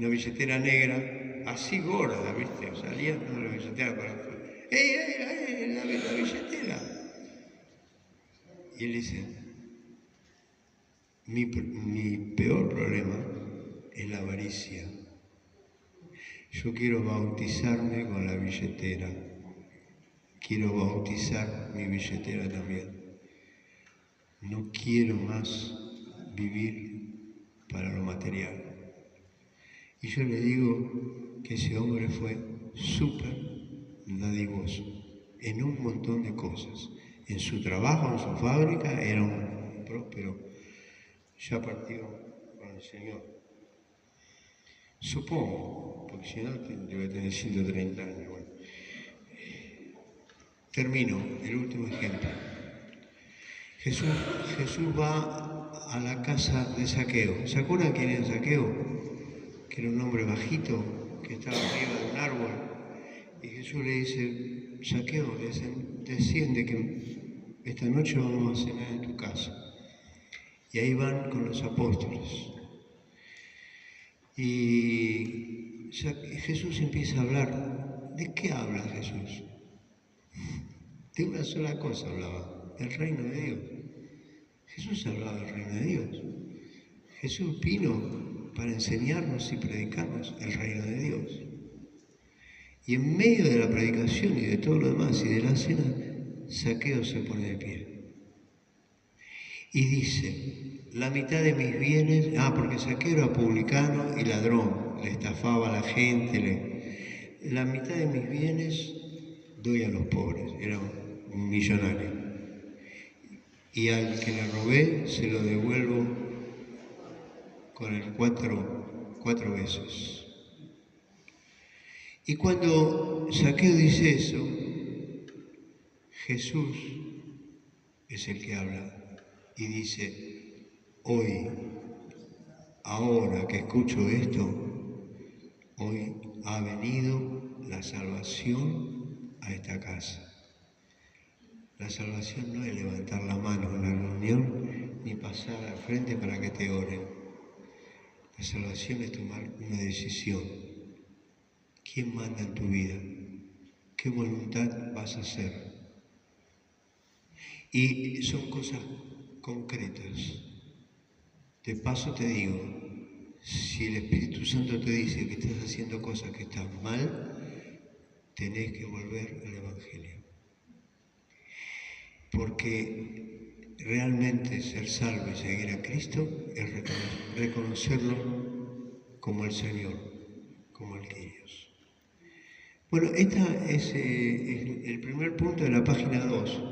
billetera negra, así gorda, ¿viste? Salía con la billetera para afuera. ¡Ey, ey, ey, la billetera! Y él dice, mi peor problema es la avaricia. Yo quiero bautizarme con la billetera. Quiero bautizar mi billetera también. No quiero más vivir para lo material. Y yo le digo que ese hombre fue súper dadivoso en un montón de cosas. En su trabajo, en su fábrica, era un próspero. Ya partió con el Señor. Supongo, porque si no debe tener 130 años. Bueno. Termino, el último ejemplo. Jesús va a la casa de Zaqueo. ¿Se acuerdan quién era Zaqueo? Que era un hombre bajito, que estaba arriba de un árbol. Y Jesús le dice, Zaqueo, desciende que esta noche vamos a cenar en tu casa. Y ahí van con los apóstoles. Y Jesús empieza a hablar. ¿De qué habla Jesús? De una sola cosa hablaba, del reino de Dios. Jesús hablaba del reino de Dios. Jesús vino para enseñarnos y predicarnos el reino de Dios. Y en medio de la predicación y de todo lo demás y de la cena, Zaqueo se pone de pie. Y dice, la mitad de mis bienes, porque Zaqueo era publicano y ladrón, le estafaba a la gente, la mitad de mis bienes doy a los pobres, era un millonario. Y al que le robé se lo devuelvo con el cuatro veces. Y cuando Zaqueo dice eso, Jesús es el que habla y dice, hoy, ahora que escucho esto, hoy ha venido la salvación a esta casa. La salvación no es levantar la mano en la reunión ni pasar al frente para que te oren. La salvación es tomar una decisión. ¿Quién manda en tu vida? ¿Qué voluntad vas a hacer? Y son cosas concretas. De paso te digo, si el Espíritu Santo te dice que estás haciendo cosas que están mal, tenés que volver al Evangelio. Porque realmente ser salvo y seguir a Cristo es reconocerlo como el Señor, como el Kyrios. Bueno, este es el primer punto de la página 2.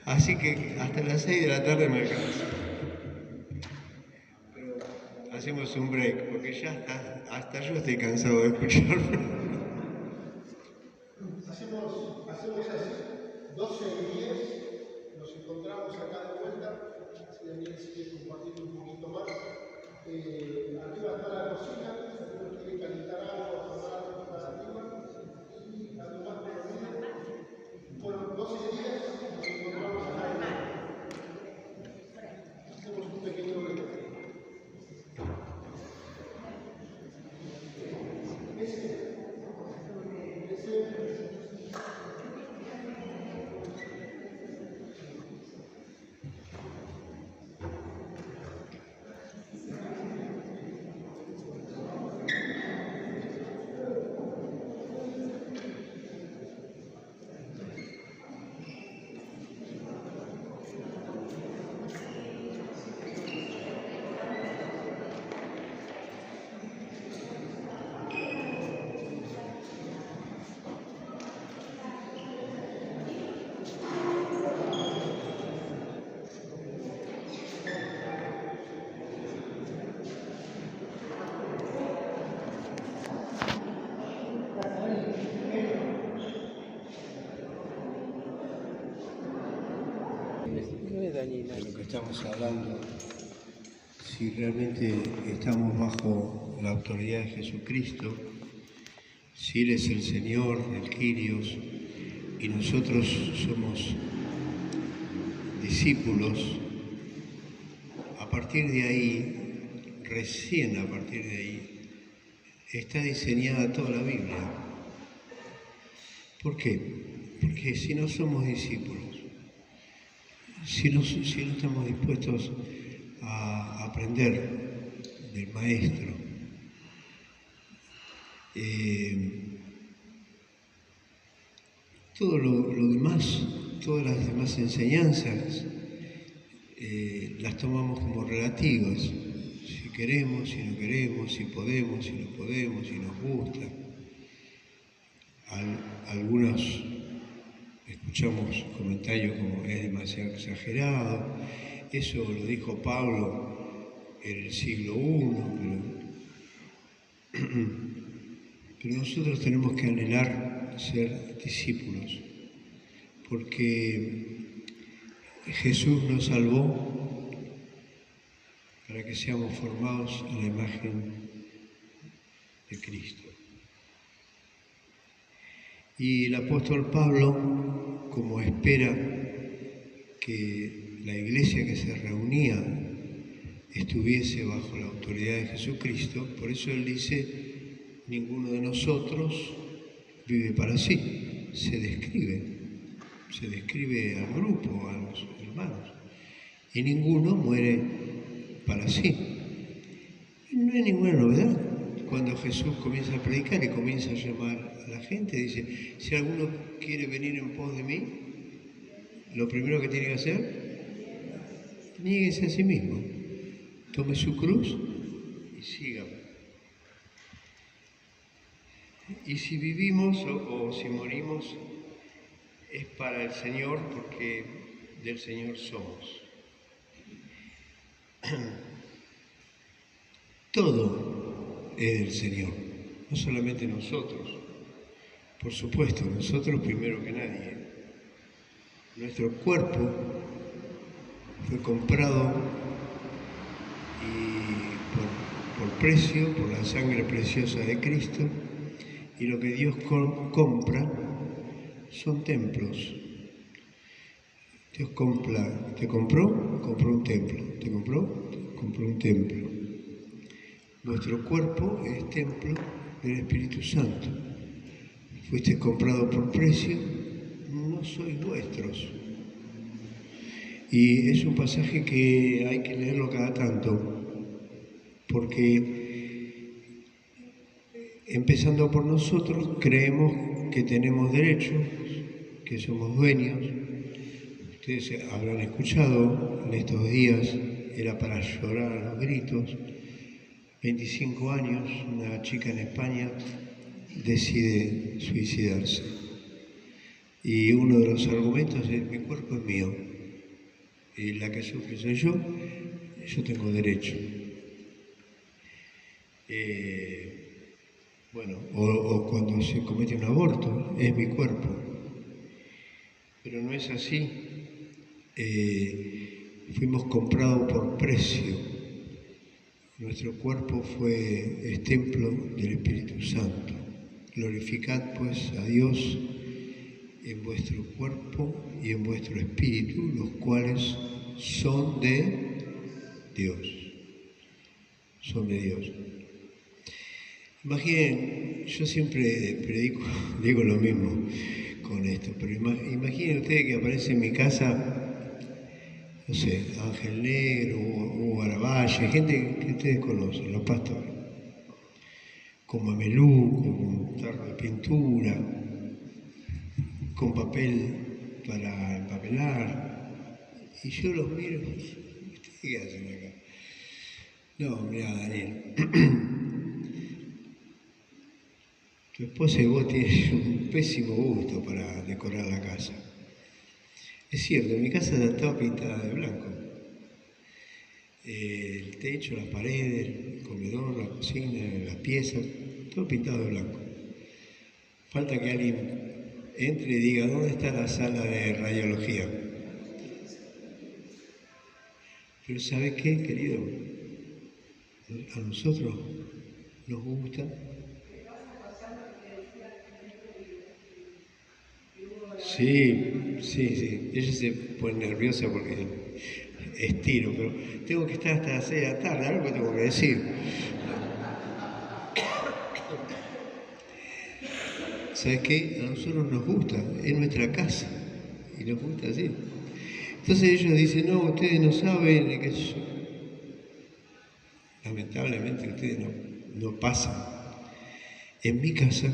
Así que hasta las 6 de la tarde me alcanza. Pero hacemos un break, porque ya hasta yo estoy cansado de escucharlo. Hacemos así, 12:10, nos encontramos acá de vuelta, así Daniel sigue compartiendo un poquito más. Arriba está la cocina, si alguno quiere calentar algo, tomar algo para arriba, y algo más por el medio. Bueno, 12:10 nos encontramos acá de vuelta. Hacemos un pequeño break. De lo que estamos hablando, si realmente estamos bajo la autoridad de Jesucristo, si Él es el Señor, el Kyrios, y nosotros somos discípulos, a partir de ahí, recién a partir de ahí, está diseñada toda la Biblia. ¿Por qué? Porque si no somos discípulos, si no estamos dispuestos a aprender del Maestro, todo lo demás, todas las demás enseñanzas, las tomamos como relativas. Si queremos, si no queremos, si podemos, si no podemos, si nos gusta. Algunos escuchamos comentarios como es demasiado exagerado, eso lo dijo Pablo en el siglo I, pero nosotros tenemos que anhelar ser discípulos, porque Jesús nos salvó para que seamos formados a la imagen de Cristo. Y el apóstol Pablo, como espera que la iglesia que se reunía estuviese bajo la autoridad de Jesucristo, por eso él dice, ninguno de nosotros vive para sí, se describe al grupo, a los hermanos. y ninguno muere para sí. No hay ninguna novedad. Cuando Jesús comienza a predicar y comienza a llamar a la gente, dice, si alguno quiere venir en pos de mí, lo primero que tiene que hacer, niéguese a sí mismo, tome su cruz y sígame. Y si vivimos o si morimos, es para el Señor, porque del Señor somos. Todo es del Señor, no solamente nosotros. Por supuesto, nosotros primero que nadie. Nuestro cuerpo fue comprado por precio, por la sangre preciosa de Cristo, y lo que Dios compra son templos. Dios te compró un templo, te compró un templo. Nuestro cuerpo es templo del Espíritu Santo. Fuiste comprado por precio, no sois vuestros. Y es un pasaje que hay que leerlo cada tanto, porque empezando por nosotros creemos que tenemos derechos, que somos dueños. Ustedes habrán escuchado en estos días, era para llorar a los gritos. 25 años, una chica en España decide suicidarse. Y uno de los argumentos es, mi cuerpo es mío, y la que sufre soy yo tengo derecho. O cuando se comete un aborto, es mi cuerpo. Pero no es así. Fuimos comprados por precio. Nuestro cuerpo es templo del Espíritu Santo. Glorificad pues a Dios en vuestro cuerpo y en vuestro espíritu, los cuales son de Dios. Son de Dios. Imaginen, yo siempre predico, digo lo mismo con esto, pero imaginen ustedes que aparece en mi casa, no sé, Ángel Negro o Baravalle, gente que ustedes conocen, los pastores, con mameluco, con tarro de pintura, con papel para empapelar, y yo los miro, ¿ustedes qué hacen acá? No, mira, Daniel, tu esposa y vos tenés un pésimo gusto para decorar la casa. Es cierto, mi casa estaba pintada de blanco. El techo, las paredes, el comedor, la cocina, las piezas, todo pintado de blanco. Falta que alguien entre y diga, ¿dónde está la sala de radiología? Pero ¿sabe qué, querido? A nosotros nos gusta. Sí. Ella se pone nerviosa porque estiro, pero tengo que estar hasta las 6 de la tarde, algo que tengo que decir. ¿Sabes qué? A nosotros nos gusta, es nuestra casa, y nos gusta así. Entonces ellos dicen, no, ustedes no saben, qué sé yo. Lamentablemente ustedes no pasan. En mi casa,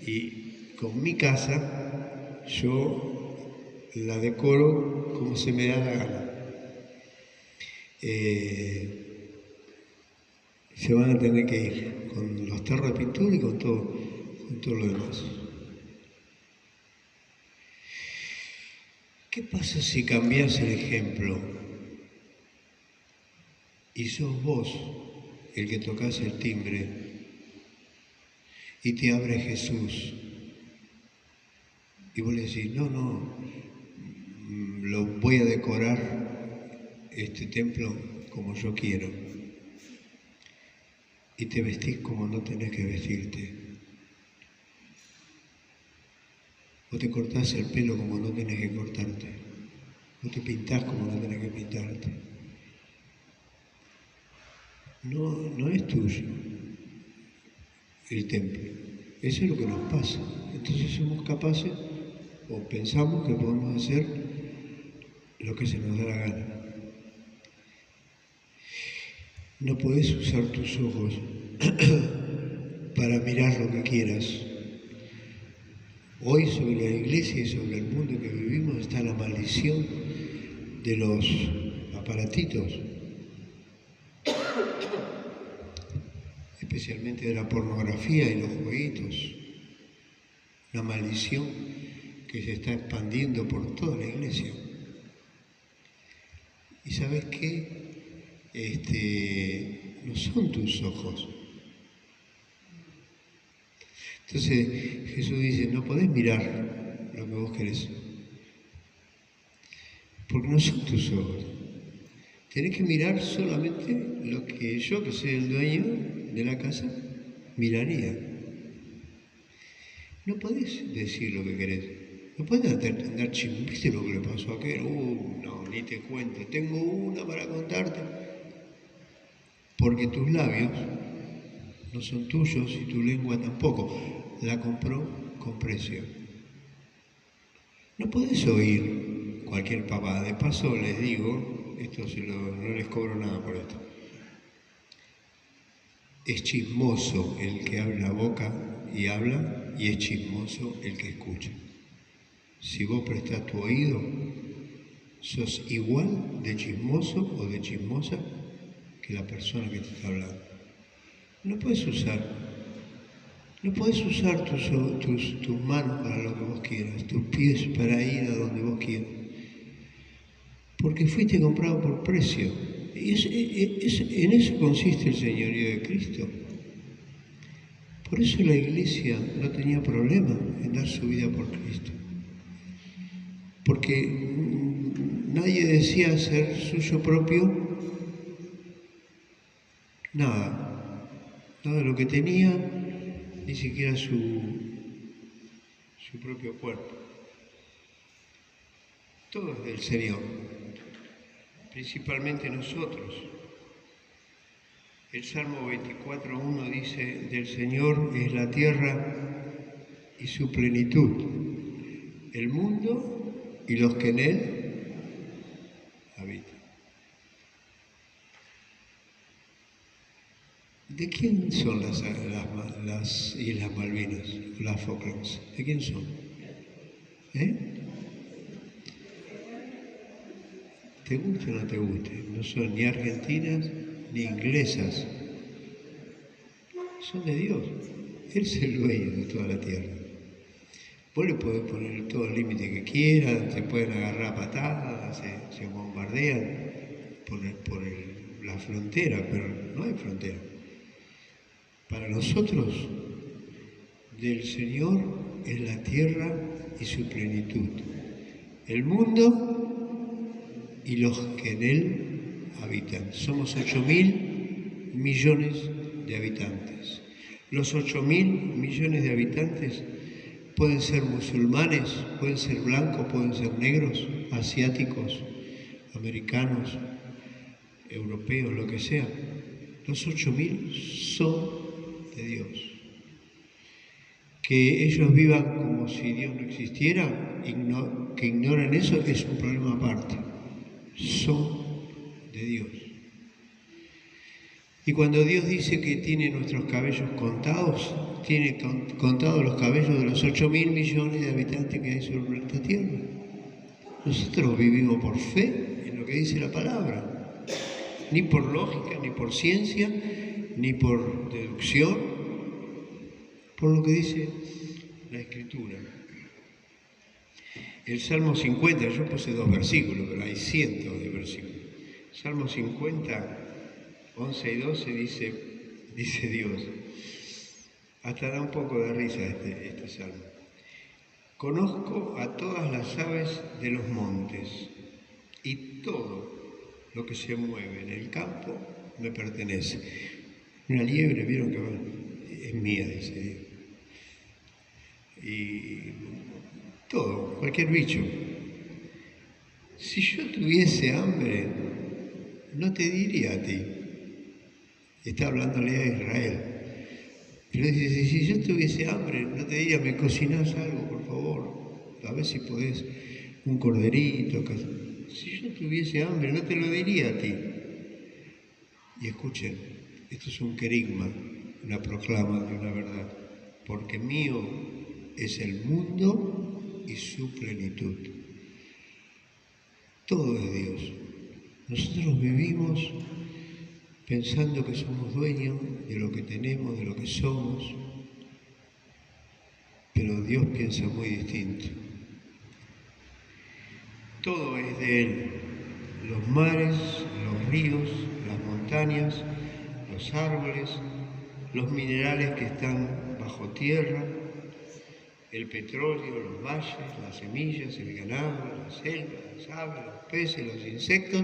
y con mi casa, yo la decoro como se me da la gana. Se van a tener que ir con los tarros de pintura y con todo lo demás. ¿Qué pasa si cambias el ejemplo y sos vos el que tocas el timbre y te abre Jesús? Y vos le decís, no, lo voy a decorar este templo como yo quiero. Y te vestís como no tenés que vestirte. O te cortás el pelo como no tenés que cortarte. O te pintás como no tenés que pintarte. No es tuyo el templo. Eso es lo que nos pasa. Entonces somos capaces o pensamos que podemos hacer lo que se nos da la gana. No podés usar tus ojos para mirar lo que quieras. Hoy sobre la iglesia y sobre el mundo que vivimos está la maldición de los aparatitos, especialmente de la pornografía y los jueguitos. Una maldición que se está expandiendo por toda la iglesia. ¿Y sabes qué? No son tus ojos. Entonces Jesús dice, no podés mirar lo que vos querés, porque no son tus ojos. Tenés que mirar solamente lo que yo, que soy el dueño de la casa, miraría. No podés decir lo que querés. No podés andar chingando. ¿Viste lo que le pasó a aquel? No, ni te cuento. Tengo una para contarte. Porque tus labios no son tuyos y tu lengua tampoco. La compró con precio. No podés oír cualquier pavada. De paso les digo, no les cobro nada por esto. Es chismoso el que abre la boca y habla, y es chismoso el que escucha. Si vos prestás tu oído, sos igual de chismoso o de chismosa que la persona que te está hablando. No puedes usar tus manos para lo que vos quieras, tus pies para ir a donde vos quieras. Porque fuiste comprado por precio. Y en eso consiste el señorío de Cristo. Por eso la iglesia no tenía problema en dar su vida por Cristo. Porque nadie decía ser suyo propio nada de lo que tenía, ni siquiera su propio cuerpo. Todo es del Señor, principalmente nosotros. El Salmo 24:1 dice, del Señor es la tierra y su plenitud, el mundo y los que en él habitan. ¿De quién son las Islas Malvinas, las Falklands? ¿De quién son? ¿Te guste o no te guste? No son ni argentinas ni inglesas. Son de Dios. Él es el dueño de toda la tierra. Vos le podés poner todo el límite que quieras, se pueden agarrar a patadas, se bombardean por la frontera, pero no hay frontera. Para nosotros, del Señor es la tierra y su plenitud, el mundo y los que en él habitan. Somos 8.000 millones de habitantes. Los 8.000 millones de habitantes pueden ser musulmanes, pueden ser blancos, pueden ser negros, asiáticos, americanos, europeos, lo que sea. Los 8.000 son de Dios. Que ellos vivan como si Dios no existiera, que ignoren eso, es un problema aparte. Son de Dios. Y cuando Dios dice que tiene nuestros cabellos contados, tiene contados los cabellos de los 8.000 millones de habitantes que hay sobre esta tierra. Nosotros vivimos por fe en lo que dice la palabra, ni por lógica, ni por ciencia, ni por deducción, por lo que dice la Escritura. El Salmo 50, yo puse 2 versículos, pero hay cientos de versículos. Salmo 50, 11 y 12 dice Dios, hasta da un poco de risa este salmo. Conozco a todas las aves de los montes y todo lo que se mueve en el campo me pertenece. Una liebre, vieron que es mía, dice Dios. Y todo, cualquier bicho. Si yo tuviese hambre, no te diría a ti. Está hablándole a Israel. Pero dice, si yo tuviese hambre, no te diría, me cocinás algo, por favor. A ver si podés, un corderito. Si yo tuviese hambre, no te lo diría a ti. Y escuchen, esto es un querigma, una proclama de una verdad, porque mío es el mundo y su plenitud. Todo es Dios. Nosotros vivimos pensando que somos dueños de lo que tenemos, de lo que somos, pero Dios piensa muy distinto. Todo es de Él. Los mares, los ríos, las montañas, los árboles, los minerales que están bajo tierra, el petróleo, los valles, las semillas, el ganado, la selva, las aves, los peces, los insectos,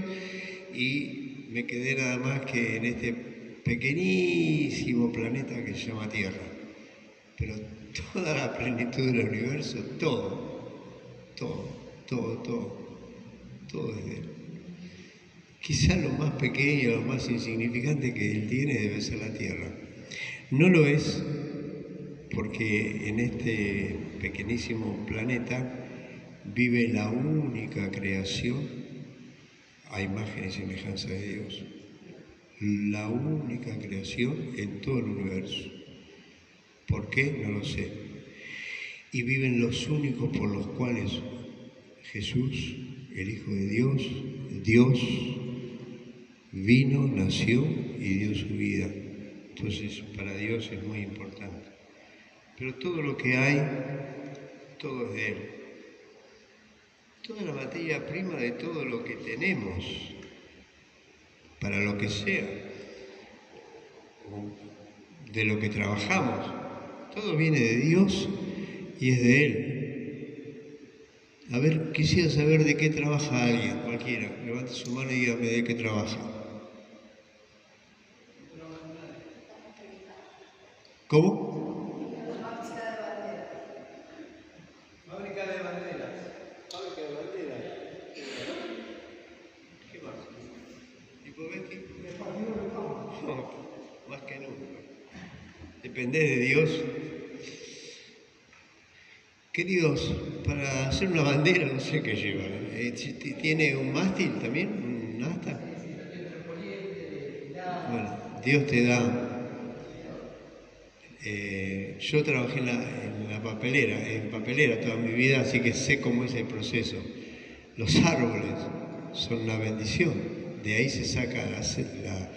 y me quedé nada más que en este pequeñísimo planeta que se llama Tierra. Pero toda la plenitud del universo, todo es de Él. Quizá lo más pequeño, lo más insignificante que Él tiene debe ser la Tierra. No lo es porque en este pequeñísimo planeta vive la única creación a imagen y semejanza de Dios. La única creación en todo el universo. ¿Por qué? No lo sé. Y viven los únicos por los cuales Jesús, el Hijo de Dios, vino, nació y dio su vida. Entonces, para Dios es muy importante. Pero todo lo que hay, todo es de Él. Toda la materia prima de todo lo que tenemos, para lo que sea, de lo que trabajamos, todo viene de Dios y es de Él. A ver, quisiera saber de qué trabaja alguien, cualquiera. Levante su mano y dígame de qué trabaja. ¿Cómo? Fábrica de banderas. Fábrica de banderas. ¿Qué más? ¿Tipo Becky? No, más que nunca. Dependés de Dios. Queridos, para hacer una bandera no sé qué lleva. ¿Tiene un mástil también? ¿Un asta? Bueno, Dios te da. Yo trabajé en papelera toda mi vida, así que sé cómo es el proceso. Los árboles son una bendición, de ahí se saca las células,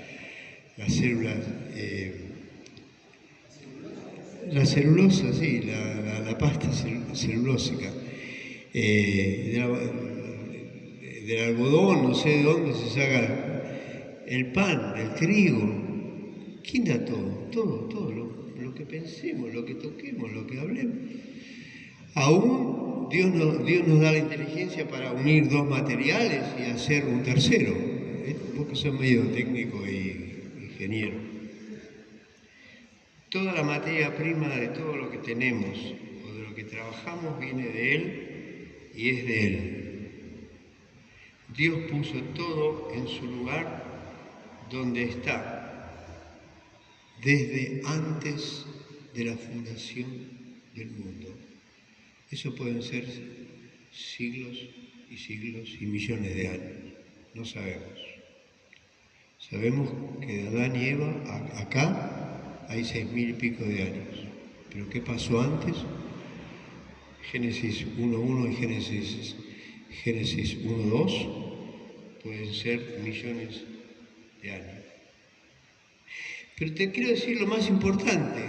la celulosa, sí, la pasta celulósica. Del algodón, no sé de dónde se saca el pan, el trigo. ¿Quién da todo? Todo, lo que pensemos, lo que toquemos, lo que hablemos. Aún Dios nos da la inteligencia para unir dos materiales y hacer un tercero. Porque soy medio técnico y ingeniero. Toda la materia prima de todo lo que tenemos o de lo que trabajamos viene de Él y es de Él. Dios puso todo en su lugar donde está, desde antes de la fundación del mundo. Eso pueden ser siglos y millones de años. No sabemos. Sabemos que de Adán y Eva acá hay 6.000 y pico de años. Pero ¿qué pasó antes? Génesis 1.1 y Génesis 1.2 pueden ser millones de años. Pero te quiero decir lo más importante.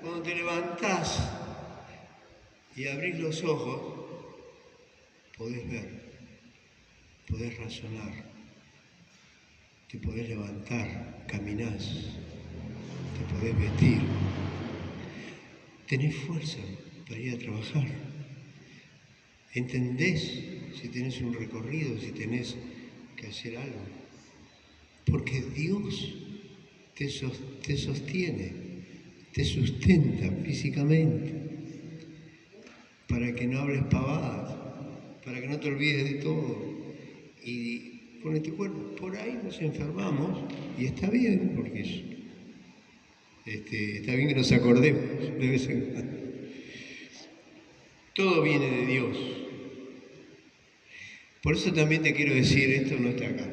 Cuando te levantás y abrís los ojos, podés ver, podés razonar, te podés levantar, caminás, te podés vestir, tenés fuerza para ir a trabajar. ¿Entendés si tenés un recorrido, si tenés que hacer algo? Porque Dios te sostiene, te sustenta físicamente, para que no hables pavadas, para que no te olvides de todo. Y con este cuerpo, por ahí nos enfermamos, y está bien, porque está bien que nos acordemos de vez en cuando. Todo viene de Dios. Por eso también te quiero decir, esto no está acá.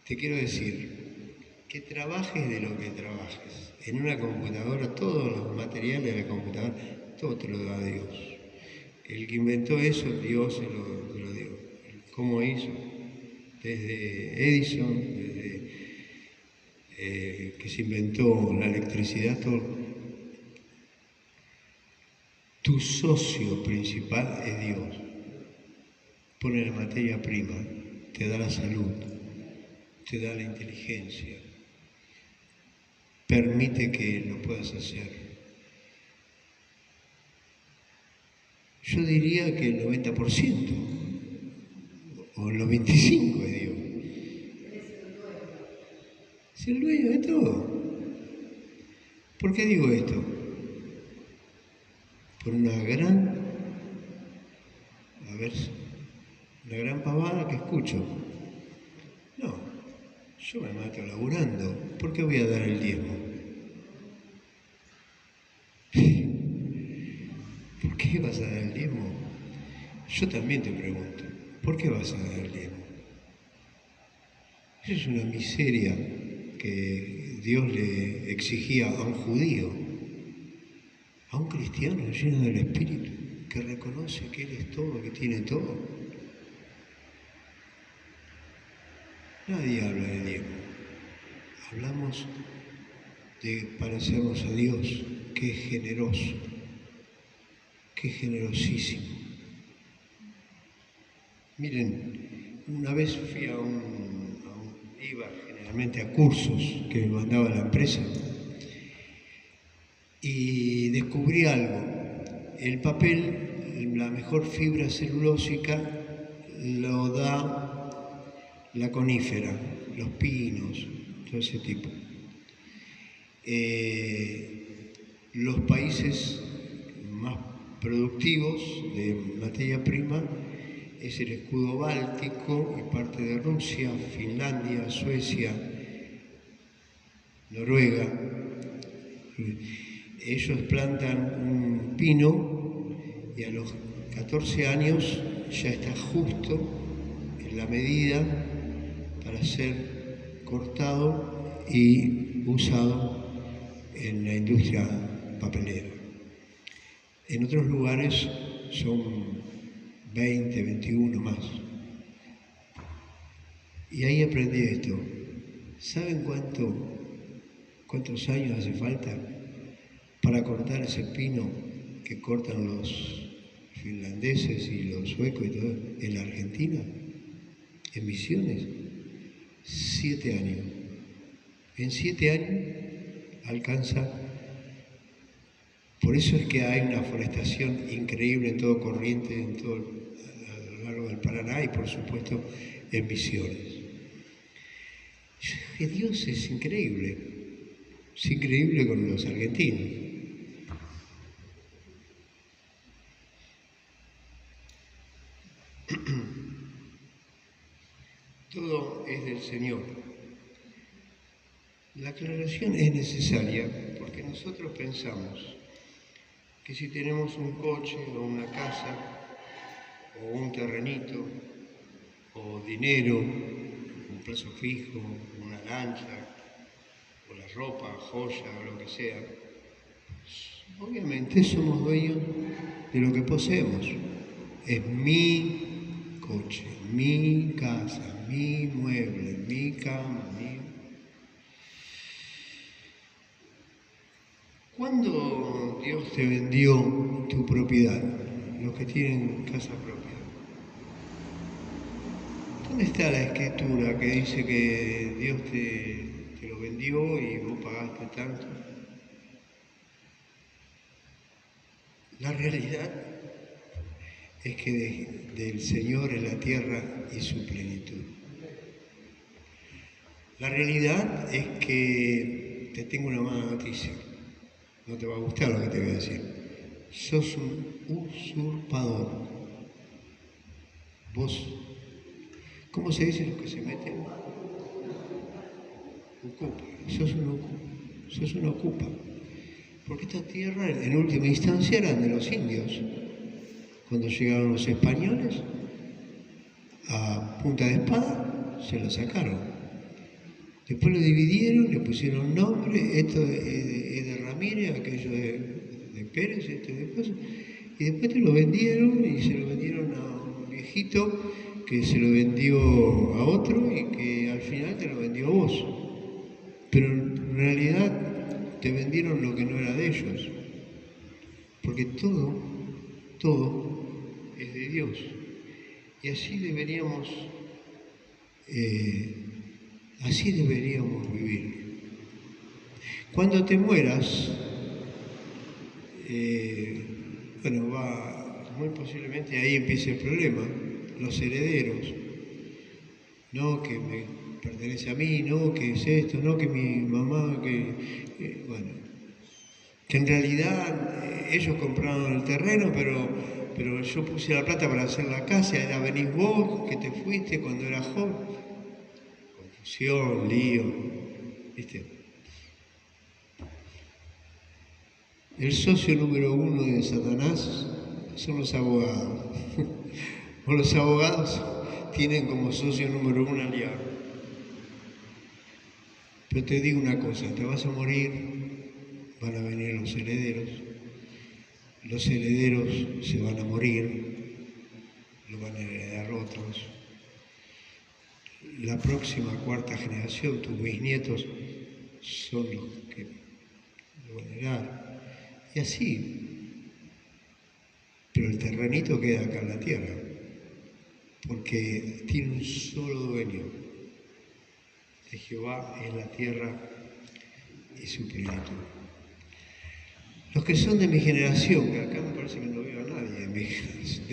te quiero decir que trabajes de lo que trabajes. En una computadora, todos los materiales de la computadora, todo te lo da Dios. El que inventó eso, Dios se lo dio. ¿Cómo hizo? Desde Edison, desde que se inventó la electricidad, todo. Tu socio principal es Dios. Pone la materia prima, te da la salud, te da la inteligencia, permite que lo puedas hacer. Yo diría que el 90% o el 95% es Dios. Es el dueño de todo. ¿Por qué digo esto? Por una gran pavada que escucho. No, yo me mato laburando. ¿Por qué voy a dar el diezmo? ¿Por qué vas a dar el diezmo? Yo también te pregunto, ¿por qué vas a dar el diezmo? Eso es una miseria que Dios le exigía a un judío, a un cristiano lleno del Espíritu, que reconoce que Él es todo, que tiene todo. Nadie habla de diezmo. Hablamos de parecernos a Dios, que es generoso, que es generosísimo. Miren, una vez fui iba generalmente a cursos que me mandaba la empresa y descubrí algo. El papel, la mejor fibra celulósica lo da la conífera, los pinos, todo ese tipo. Los países más productivos de materia prima es el escudo báltico y parte de Rusia, Finlandia, Suecia, Noruega. Ellos plantan un pino y a los 14 años ya está justo en la medida para ser cortado y usado en la industria papelera. En otros lugares son 20, 21 más. Y ahí aprendí esto. ¿Saben cuántos años hace falta para cortar ese pino que cortan los finlandeses y los suecos y todo en la Argentina? En Misiones, 7 años. En 7 años alcanza. Por eso es que hay una forestación increíble en todo Corrientes, a lo largo del Paraná y por supuesto en Misiones. Dios es increíble con los argentinos. Todo es del Señor. La aclaración es necesaria porque nosotros pensamos que si tenemos un coche o una casa o un terrenito o dinero, un plazo fijo, una lancha o la ropa, joya o lo que sea, obviamente somos dueños de lo que poseemos. Es mi coche, mi casa, mi mueble, mi cama, ¿Cuándo Dios te vendió tu propiedad? Los que tienen casa propia. ¿Dónde está la escritura que dice que Dios te lo vendió y vos pagaste tanto? La realidad es que del Señor es la tierra y su plenitud. La realidad es que te tengo una mala noticia. No te va a gustar lo que te voy a decir. Sos un usurpador. Vos, ¿cómo se dice lo que se mete? Ocupa. Sos un ocupa. Porque esta tierra, en última instancia, eran de los indios. Cuando llegaron los españoles, a punta de espada, se la sacaron. Después lo dividieron, le pusieron nombre, esto es de Ramírez, aquello de Pérez, esto de cosas. Y después te lo vendieron y se lo vendieron a un viejito que se lo vendió a otro y que al final te lo vendió a vos. Pero en realidad te vendieron lo que no era de ellos. Porque todo es de Dios. Y así deberíamos vivir. Cuando te mueras, muy posiblemente ahí empiece el problema, los herederos. No que me pertenece a mí, no que es esto, no que mi mamá, que en realidad ellos compraron el terreno, pero yo puse la plata para hacer la casa, era venís vos, que te fuiste cuando era joven. Confusión, lío, ¿viste? El socio número 1 de Satanás son los abogados. O los abogados tienen como socio número 1 al diablo. Pero te digo una cosa, te vas a morir, van a venir los herederos se van a morir, lo van a heredar otros. La próxima 4ª generación, tus bisnietos, son los que lo van a heredar. Y así. Pero el terrenito queda acá en la tierra, porque tiene un solo dueño. De Jehová es la tierra y su plenitud. Los que son de mi generación, que acá me parece que no veo a nadie de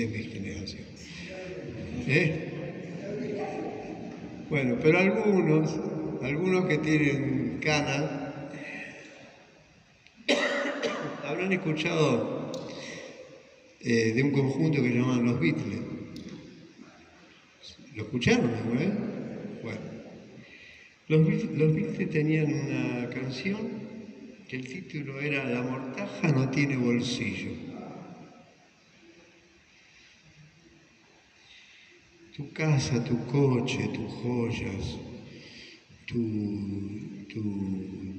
mi generación. Bueno, pero algunos que tienen canas, habrán escuchado de un conjunto que llaman los Beatles. ¿Lo escucharon alguna vez? Bueno, los Beatles tenían una canción que el título era La mortaja no tiene bolsillo. Tu casa, tu coche, tus joyas, tu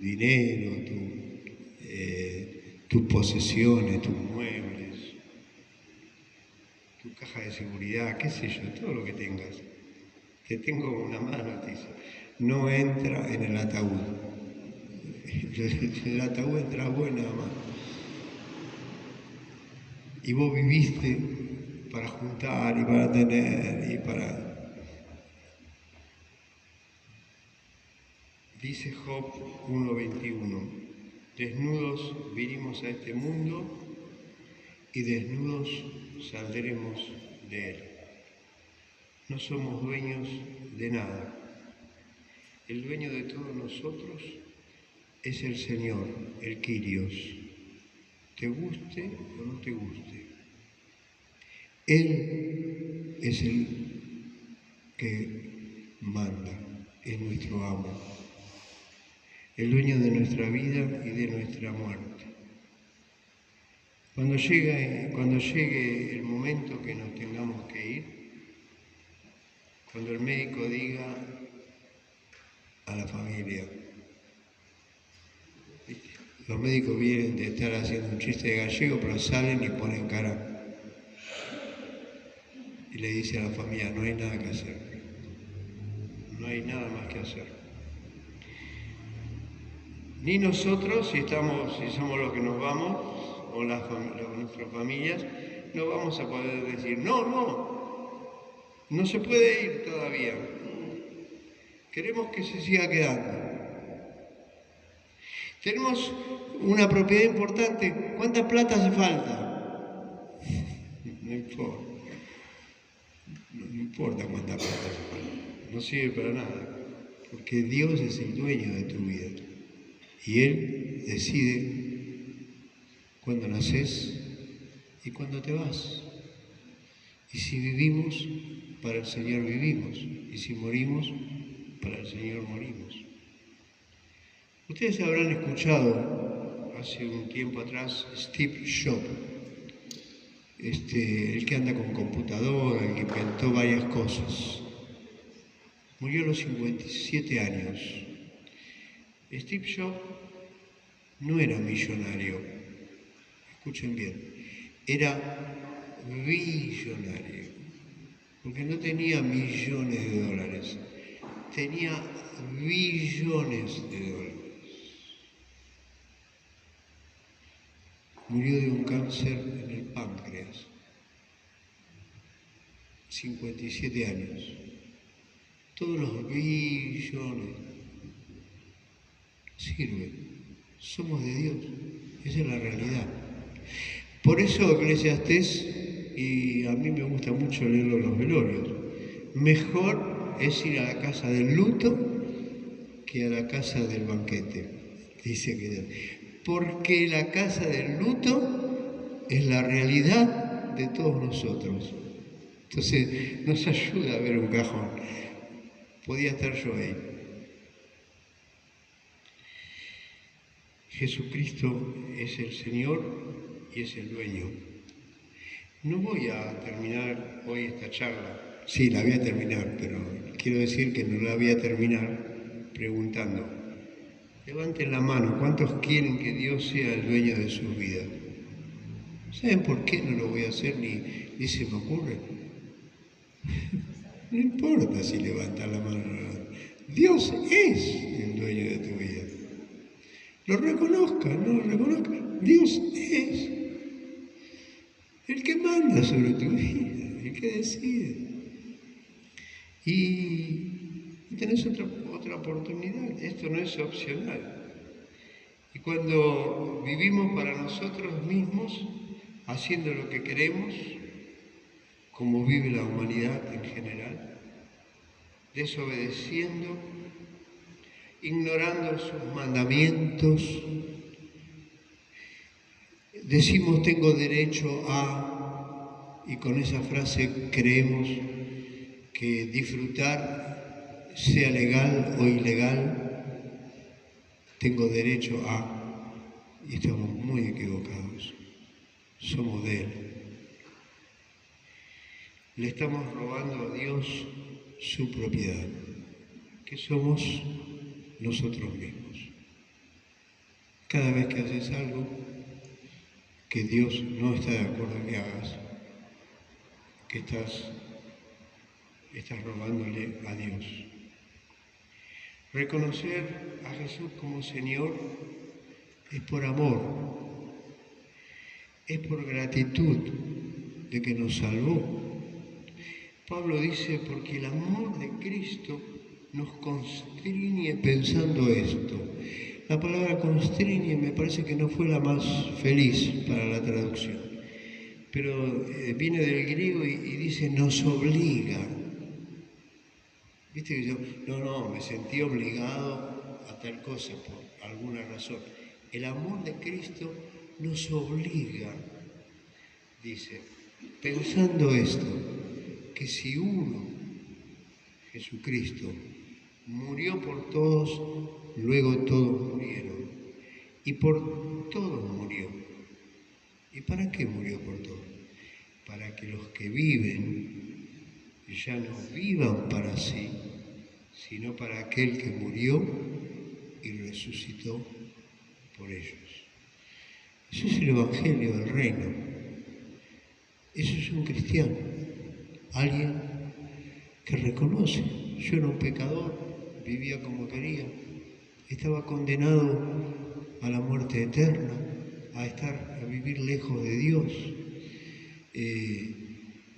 dinero, tus posesiones, tus muebles, tu caja de seguridad, qué sé yo, todo lo que tengas. Te tengo una mala noticia. No entra en el ataúd. El ataúd entra vos nada más. Y vos viviste para juntar y para tener y para... Dice Job 1:21, desnudos vinimos a este mundo y desnudos saldremos de él. No somos dueños de nada. El dueño de todos nosotros es el Señor, el Kyrios. Te guste o no te guste. Él es el que manda, es nuestro amo, el dueño de nuestra vida y de nuestra muerte. Cuando llegue el momento que nos tengamos que ir, cuando el médico diga a la familia, los médicos vienen de estar haciendo un chiste de gallego, pero salen y ponen cara. Y le dice a la familia, no hay nada que hacer. No hay nada más que hacer. Ni nosotros, si somos los que nos vamos, o nuestras familias, no vamos a poder decir, no se puede ir todavía. Queremos que se siga quedando. Tenemos una propiedad importante. ¿Cuánta plata hace falta? No importa. No importa cuánta plata hace falta. No sirve para nada. Porque Dios es el dueño de tu vida. Y Él decide cuándo naces y cuándo te vas. Y si vivimos, para el Señor vivimos. Y si morimos, para el Señor morimos. Ustedes habrán escuchado hace un tiempo atrás Steve Jobs, el que anda con computadora, el que inventó varias cosas. Murió a los 57 años. Steve Jobs no era millonario, escuchen bien, era billonario, porque no tenía millones de dólares, tenía billones de dólares. Murió de un cáncer en el páncreas, 57 años. Todos los billones sirven, somos de Dios, esa es la realidad. Por eso Eclesiastés, y a mí me gusta mucho leerlo en los velorios, mejor es ir a la casa del luto que a la casa del banquete, dice que porque la casa del luto es la realidad de todos nosotros. Entonces nos ayuda a ver un cajón. Podía estar yo ahí. Jesucristo es el Señor y es el dueño. No voy a terminar hoy esta charla. Sí, la voy a terminar, pero quiero decir que no la voy a terminar preguntando. Levanten la mano, ¿cuántos quieren que Dios sea el dueño de sus vidas? ¿Saben por qué no lo voy a hacer ni se me ocurre? No importa si levantan la mano o no. Dios es el dueño de tu vida. Lo reconozca, no lo reconozca. Dios es el que manda sobre tu vida, el que decide. Y tenés otra oportunidad. Esto no es opcional. Y cuando vivimos para nosotros mismos, haciendo lo que queremos, como vive la humanidad en general, desobedeciendo, ignorando sus mandamientos, decimos tengo derecho a, y con esa frase creemos que disfrutar, sea legal o ilegal, tengo derecho a, y estamos muy equivocados, somos de Él. Le estamos robando a Dios su propiedad, que somos nosotros mismos. Cada vez que haces algo que Dios no está de acuerdo que hagas, que estás robándole a Dios. Reconocer a Jesús como Señor es por amor, es por gratitud de que nos salvó. Pablo dice, porque el amor de Cristo nos constriñe pensando esto. La palabra constriñe me parece que no fue la más feliz para la traducción, pero viene del griego y dice nos obliga. Viste que yo, no, me sentí obligado a tal cosa por alguna razón. El amor de Cristo nos obliga, dice, pensando esto, que si uno, Jesucristo, murió por todos, luego todos murieron. Y por todos murió. ¿Y para qué murió por todos? Para que los que viven ya no vivan para sí, sino para aquel que murió y resucitó por ellos. Eso es el Evangelio del Reino. Eso es un cristiano. Alguien que reconoce, yo era un pecador, vivía como quería, estaba condenado a la muerte eterna, a vivir lejos de Dios,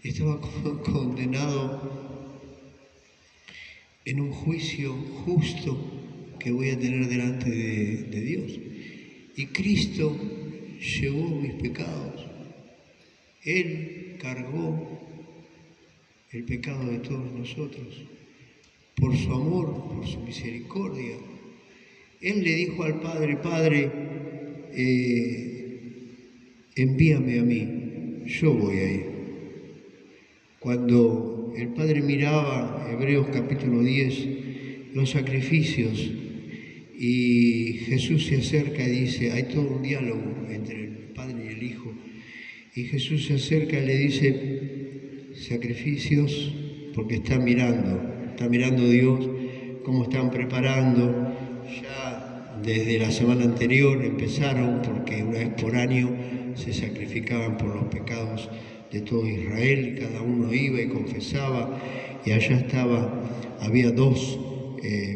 estaba condenado en un juicio justo que voy a tener delante de Dios. Y Cristo llevó mis pecados, Él cargó el pecado de todos nosotros, por su amor, por su misericordia. Él le dijo al Padre, Padre, envíame a mí, yo voy a ir. Cuando el Padre miraba, Hebreos capítulo 10, los sacrificios, y Jesús se acerca y dice, hay todo un diálogo entre el Padre y el Hijo, y Jesús se acerca y le dice, sacrificios, porque está mirando Dios cómo están preparando, ya desde la semana anterior empezaron, porque una vez por año se sacrificaban por los pecados de todo Israel, cada uno iba y confesaba, y allá había dos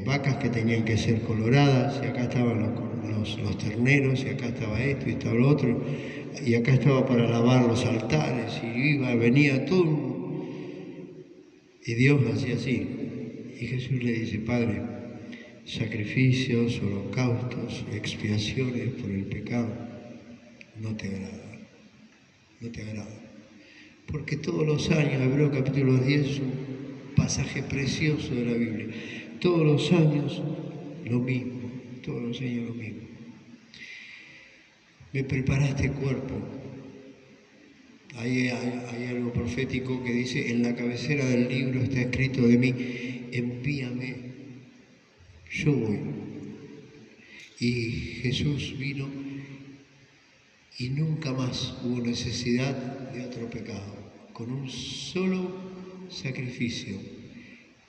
vacas que tenían que ser coloradas, y acá estaban los terneros, y acá estaba esto y estaba lo otro, y acá estaba para lavar los altares, y venía todo. Y Dios hacía así. Y Jesús le dice: Padre, sacrificios, holocaustos, expiaciones por el pecado, no te agrada, no te agrada. Porque todos los años, Hebreos capítulo 10 es un pasaje precioso de la Biblia, todos los años lo mismo, todos los años lo mismo. Me preparaste cuerpo. Hay algo profético que dice: en la cabecera del libro está escrito de mí, envíame, yo voy. Y Jesús vino y nunca más hubo necesidad de otro pecado. Con un solo sacrificio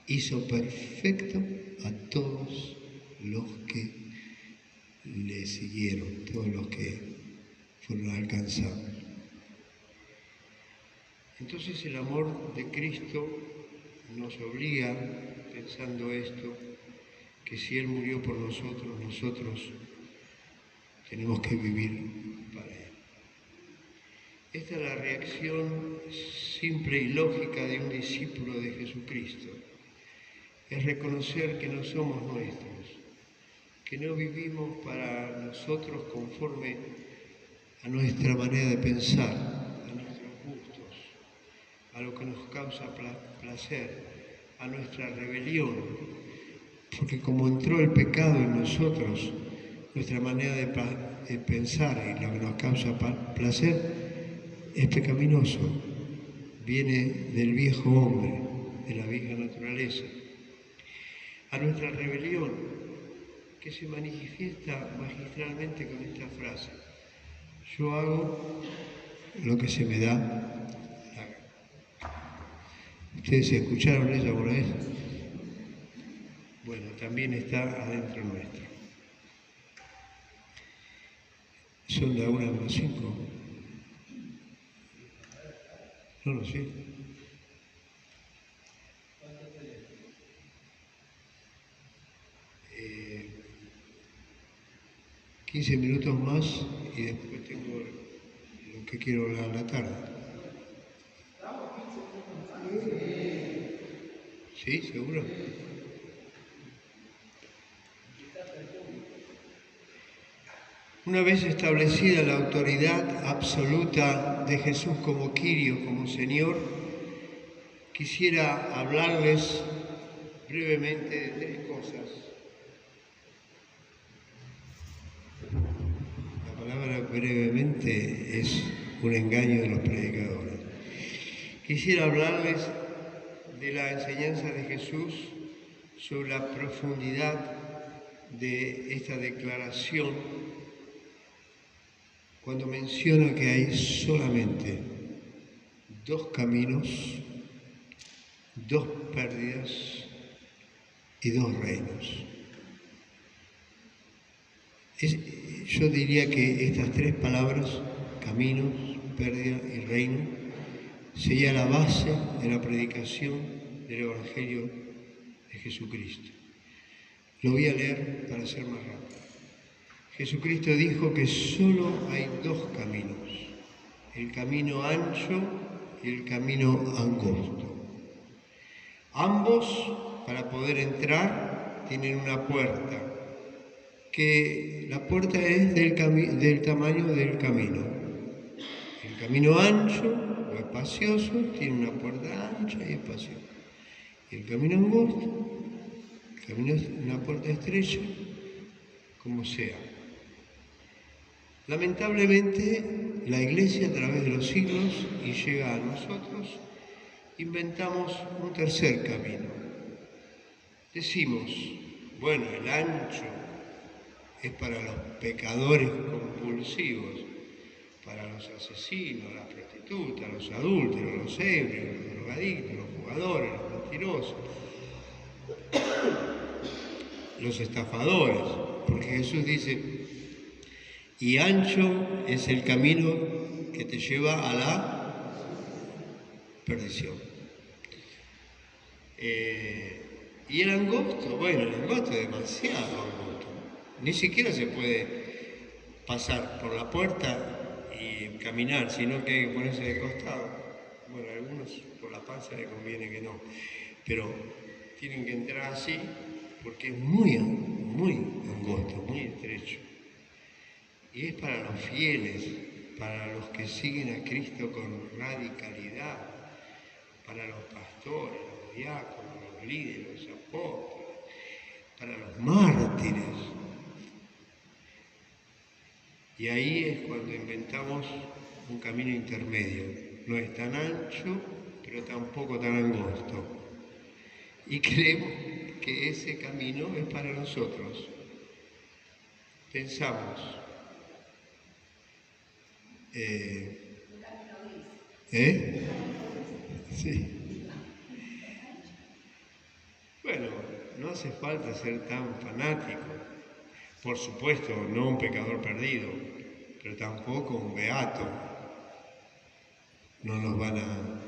hizo perfecto a todos los que le siguieron, todos los que fueron alcanzados. Entonces el amor de Cristo nos obliga, pensando esto, que si Él murió por nosotros, nosotros tenemos que vivir para Él. Esta es la reacción simple y lógica de un discípulo de Jesucristo. Es reconocer que no somos nuestros, que no vivimos para nosotros conforme a nuestra manera de pensar, a nuestros gustos, a lo que nos causa placer, a nuestra rebelión. Porque como entró el pecado en nosotros, nuestra manera de pensar y lo que nos causa placer es pecaminoso, viene del viejo hombre, de la vieja naturaleza. A nuestra rebelión, que se manifiesta magistralmente con esta frase: yo hago lo que se me da la gana. ¿Ustedes escucharon eso alguna vez? Bueno, también está adentro nuestro. Son la 1:05. No lo sé. Eh, 15 minutos más y después tengo lo que quiero hablar a la tarde. ¿Sí? ¿Seguro? Una vez establecida la autoridad absoluta de Jesús como Kyrio, como Señor, quisiera hablarles brevemente de tres cosas. La palabra brevemente es un engaño de los predicadores. Quisiera hablarles de la enseñanza de Jesús sobre la profundidad de esta declaración cuando menciona que hay solamente dos caminos, dos pérdidas y dos reinos. Yo diría que estas tres palabras, caminos, pérdida y reino, sería la base de la predicación del Evangelio de Jesucristo. Lo voy a leer para ser más rápido. Jesucristo dijo que solo hay dos caminos, el camino ancho y el camino angosto. Ambos, para poder entrar, tienen una puerta, que la puerta es del tamaño del camino. El camino ancho o espacioso tiene una puerta ancha y espaciosa. Y el camino angosto, el camino es una puerta estrecha, como sea. Lamentablemente, la Iglesia a través de los siglos y llega a nosotros, inventamos un tercer camino. Decimos, bueno, el ancho es para los pecadores compulsivos, para los asesinos, las prostitutas, los adúlteros, los ebrios, los drogadictos, los jugadores, los mentirosos. los estafadores, porque Jesús dice, y ancho es el camino que te lleva a la perdición. Y el angosto, bueno, el angosto es demasiado angosto. Ni siquiera se puede pasar por la puerta y caminar, sino que hay que ponerse de costado. Bueno, a algunos por la panza les conviene que no, pero tienen que entrar así porque es muy angosto, muy estrecho. Y es para los fieles, para los que siguen a Cristo con radicalidad, para los pastores, los diáconos, los líderes, los apóstoles, para los mártires. Y ahí es cuando inventamos un camino intermedio. No es tan ancho, pero tampoco tan angosto. Y creemos que ese camino es para nosotros. Pensamos. Sí. Bueno, no hace falta ser tan fanático. Por supuesto, no un pecador perdido, pero tampoco un beato. No nos van a...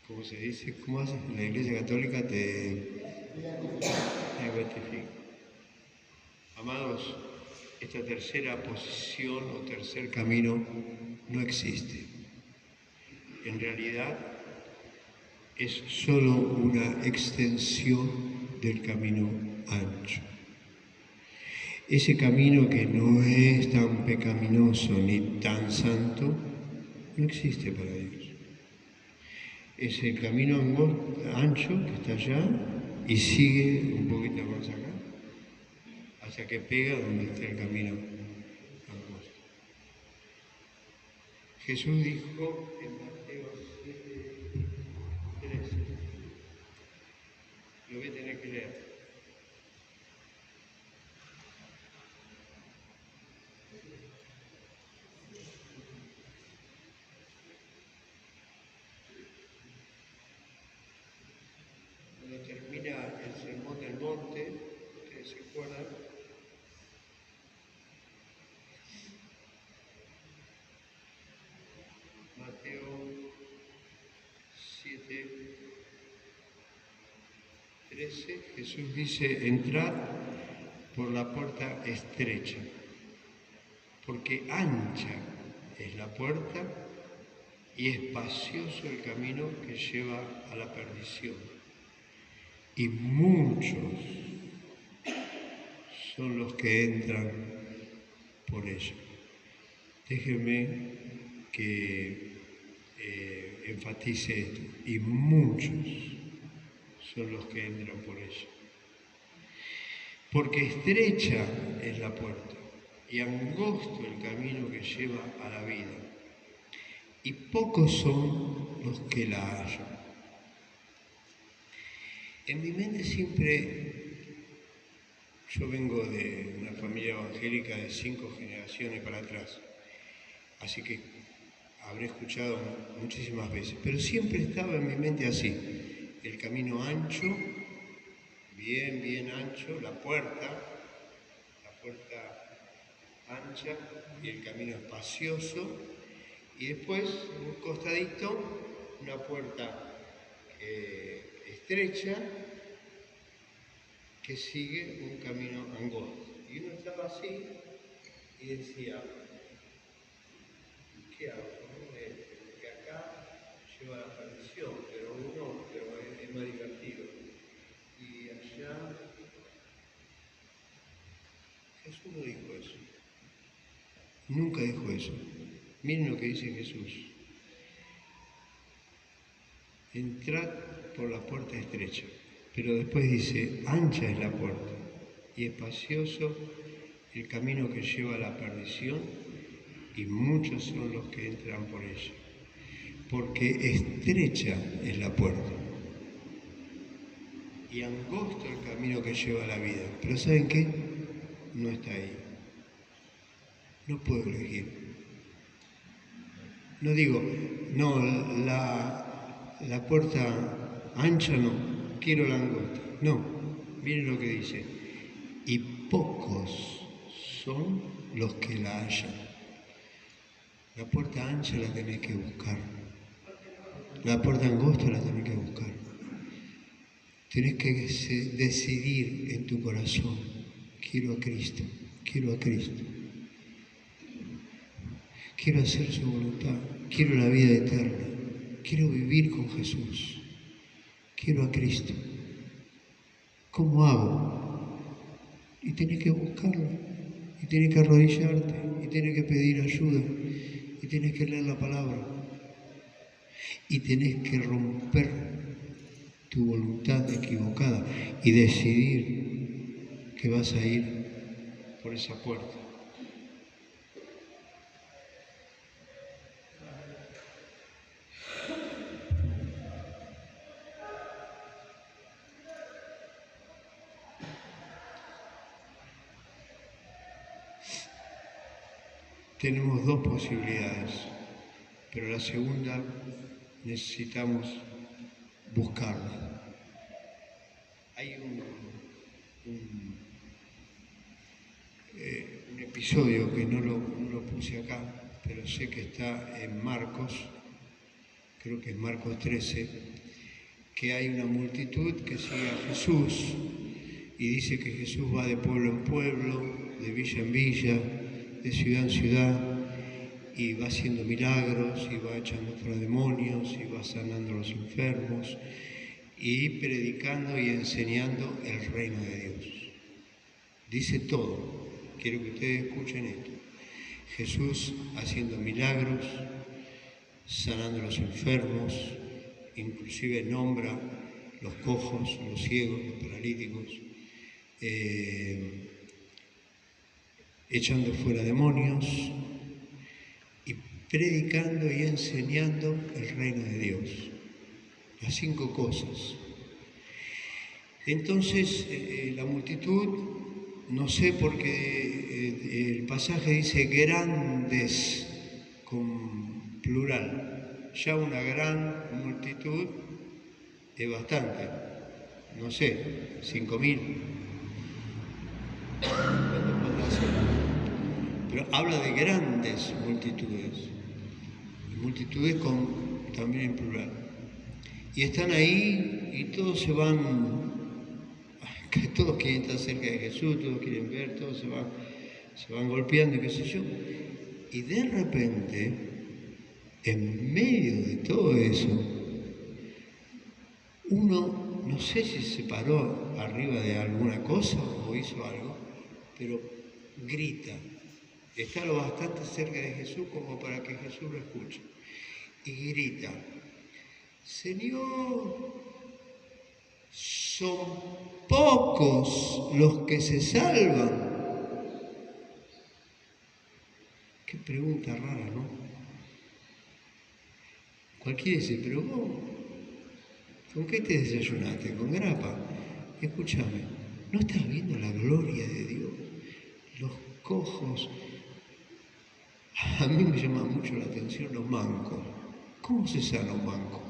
¿Cómo se dice? ¿Cómo hace? La Iglesia Católica te beatifica. Amados, esta tercera posición o tercer camino no existe. En realidad es solo una extensión del camino ancho. Ese camino que no es tan pecaminoso ni tan santo, no existe para Dios. Es el camino ancho que está allá y sigue un poquito más acá, hasta que pega donde está el camino angosto. Jesús dijo en Mateo 7:13, lo voy a tener que leer. Cuando termina el Sermón del Monte, ustedes se acuerdan, Mateo 7:13, Jesús dice, entrad por la puerta estrecha, porque ancha es la puerta y espacioso el camino que lleva a la perdición. Y muchos son los que entran por ella. Déjenme que enfatice esto. Y muchos son los que entran por ella. Porque estrecha es la puerta y angosto el camino que lleva a la vida. Y pocos son los que la hallan. En mi mente siempre, yo vengo de una familia evangélica de 5 generaciones para atrás, así que habré escuchado muchísimas veces, pero siempre estaba en mi mente así, el camino ancho, bien ancho, la puerta ancha y el camino espacioso, y después en un costadito una puerta estrecha que sigue un camino angosto. Y uno estaba así y decía, ¿qué hago? Que acá lleva a la perdición, pero es más divertido. Y allá Jesús no dijo eso. Nunca dijo eso. Miren lo que dice Jesús. Entrad por la puerta estrecha, pero después dice, ancha es la puerta y espacioso el camino que lleva a la perdición y muchos son los que entran por ella, porque estrecha es la puerta y angosto el camino que lleva a la vida. Pero ¿saben qué? No está ahí. No puedo elegir. No digo, no, la puerta ancha no, quiero la angosta. No, Miren lo que dice. Y pocos son los que la hallan. La puerta ancha la tenés que buscar. La puerta angosta la tenés que buscar. Tenés que decidir en tu corazón. Quiero a Cristo. Quiero a Cristo. Quiero hacer su voluntad. Quiero la vida eterna. Quiero vivir con Jesús. Quiero a Cristo. ¿Cómo hago? Y tenés que buscarlo. Y tenés que arrodillarte. Y tenés que pedir ayuda. Y tenés que leer la palabra. Y tenés que romper tu voluntad equivocada y decidir que vas a ir por esa puerta. Tenemos dos posibilidades, pero la segunda necesitamos buscarla. Hay un episodio que no lo puse acá, pero sé que está en Marcos, creo que es Marcos 13, que hay una multitud que sigue a Jesús y dice que Jesús va de pueblo en pueblo, de villa en villa, de ciudad en ciudad, y va haciendo milagros, y va echando fuera demonios, y va sanando a los enfermos, y predicando y enseñando el reino de Dios. Dice todo. Quiero que ustedes escuchen esto. Jesús haciendo milagros, sanando a los enfermos, inclusive nombra los cojos, los ciegos, los paralíticos, echando fuera demonios y predicando y enseñando el reino de Dios. Las 5 cosas. Entonces la multitud, no sé por qué el pasaje dice grandes con plural. Ya una gran multitud es bastante. No sé, 5.000. Pero habla de grandes multitudes. Multitudes también en plural. Y están ahí y todos se van. Todos quieren estar cerca de Jesús, todos quieren ver, todos se van golpeando y qué sé yo. Y de repente, en medio de todo eso, uno, no sé si se paró arriba de alguna cosa o hizo algo, pero grita. Está lo bastante cerca de Jesús como para que Jesús lo escuche. Y grita, Señor, son pocos los que se salvan. Qué pregunta rara, ¿no? Cualquiera dice, pero vos, ¿con qué te desayunaste? ¿Con grapa? Escúchame, ¿no estás viendo la gloria de Dios? Los cojos. A mí me llama mucho la atención los mancos. ¿Cómo se sana un manco?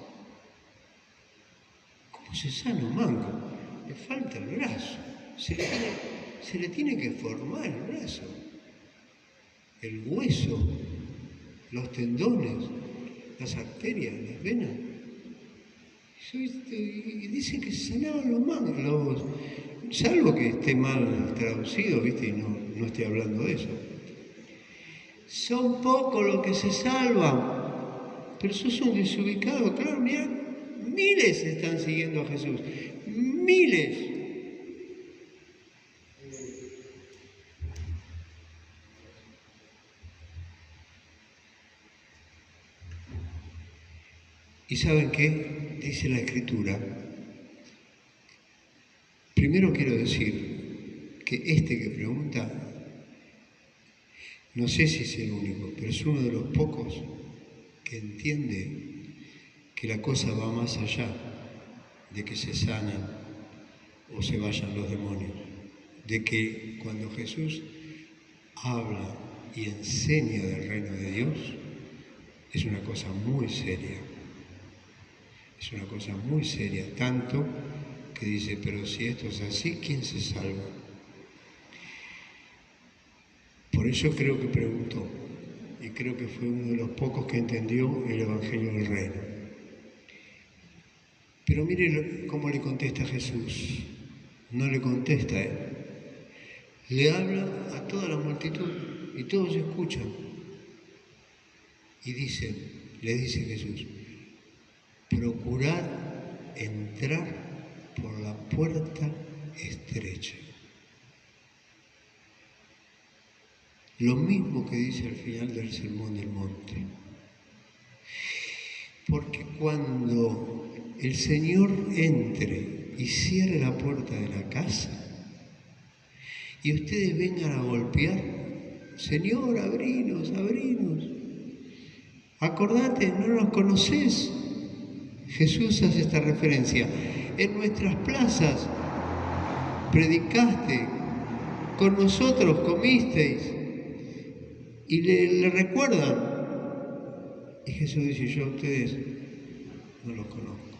¿Cómo se sana un manco? Le falta el brazo. Se le tiene que formar el brazo, el hueso, los tendones, las arterias, las venas. Y dicen que se sanaban los mancos, salvo que esté mal traducido, ¿viste? Y no estoy hablando de eso. Son pocos los que se salvan, pero esos son desubicados. Claro, mirá, miles están siguiendo a Jesús, miles. ¿Y saben qué? Dice la Escritura. Primero quiero decir que este que pregunta, no sé si es el único, pero es uno de los pocos que entiende que la cosa va más allá de que se sanen o se vayan los demonios, de que cuando Jesús habla y enseña del reino de Dios, es una cosa muy seria. Es una cosa muy seria, tanto que dice, pero si esto es así, ¿quién se salva? Por eso creo que preguntó, y creo que fue uno de los pocos que entendió el Evangelio del Reino. Pero mire cómo le contesta Jesús. No le contesta a él. Le habla a toda la multitud y todos escuchan. Y le dice Jesús, procurad entrar por la puerta estrecha. Lo mismo que dice al final del Sermón del Monte. Porque cuando el Señor entre y cierre la puerta de la casa y ustedes vengan a golpear, Señor, abrinos, abrinos. Acordate, no nos conocés. Jesús hace esta referencia. En nuestras plazas predicaste, con nosotros comisteis. Y le recuerdan. Y Jesús dice, yo a ustedes no los conozco.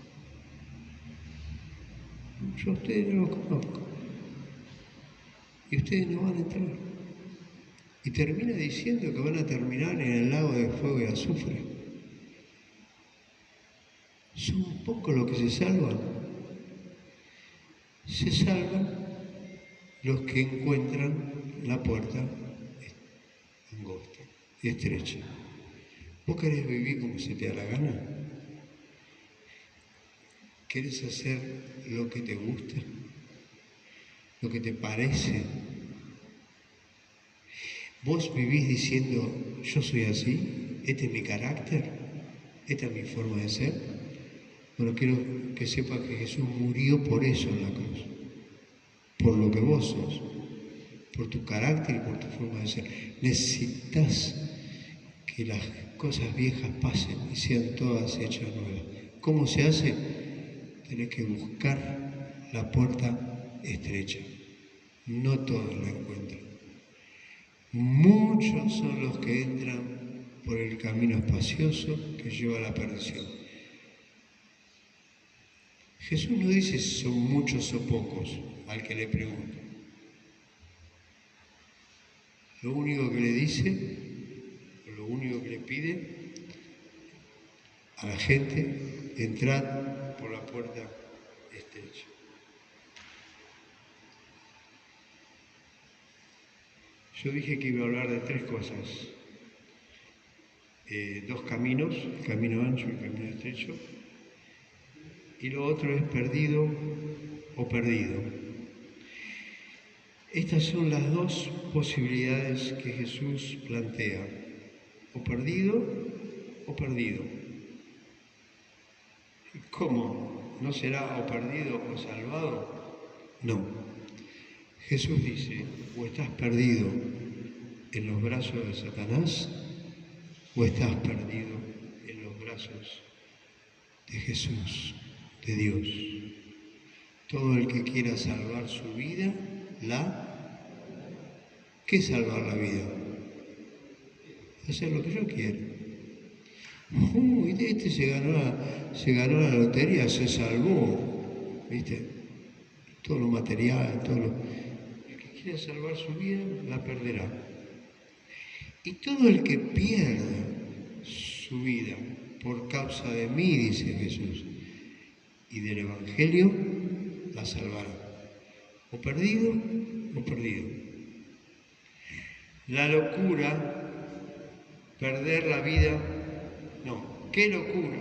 Yo a ustedes no los conozco. Y ustedes no van a entrar. Y termina diciendo que van a terminar en el lago de fuego y azufre. Son pocos los que se salvan. Se salvan los que encuentran la puerta angosta y estrecha. ¿Vos querés vivir como se te da la gana? ¿Querés hacer lo que te gusta? ¿Lo que te parece? ¿Vos vivís diciendo, yo soy así? ¿Este es mi carácter? ¿Esta es mi forma de ser? Bueno, quiero que sepas que Jesús murió por eso en la cruz. Por lo que vos sos. Por tu carácter y por tu forma de ser. Necesitas que las cosas viejas pasen y sean todas hechas nuevas. ¿Cómo se hace? Tenés que buscar la puerta estrecha. No todos la encuentran. Muchos son los que entran por el camino espacioso que lleva a la perdición. Jesús no dice si son muchos o pocos al que le pregunta. Lo único que le dice, lo único que le pide a la gente, entrad por la puerta estrecha. Yo dije que iba a hablar de tres cosas. Dos caminos, el camino ancho y el camino estrecho. Y lo otro es perdido o perdido. Estas son las dos posibilidades que Jesús plantea. O perdido o perdido. ¿Cómo? ¿No será o perdido o salvado? No. Jesús dice, o estás perdido en los brazos de Satanás, o estás perdido en los brazos de Jesús, de Dios. Todo el que quiera salvar su vida, ¿qué es salvar la vida? Hacer lo que yo quiero. Este se ganó la lotería, se salvó, ¿viste? Todo lo material, todo lo... El que quiera salvar su vida, la perderá. Y todo el que pierda su vida por causa de mí, dice Jesús, y del Evangelio, la salvará. O perdido, o perdido. La locura, perder la vida, no, qué locura,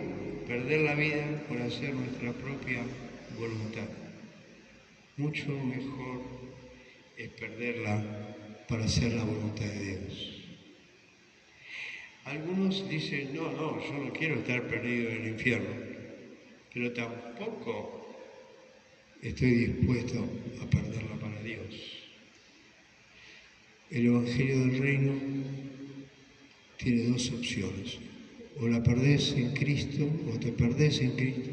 perder la vida por hacer nuestra propia voluntad. Mucho mejor es perderla para hacer la voluntad de Dios. Algunos dicen, no, yo no quiero estar perdido en el infierno, pero tampoco estoy dispuesto a perderla para Dios. El Evangelio del Reino tiene dos opciones. O la perdés en Cristo, o te perdés en Cristo,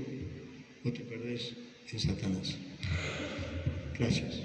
o te perdés en Satanás. Gracias.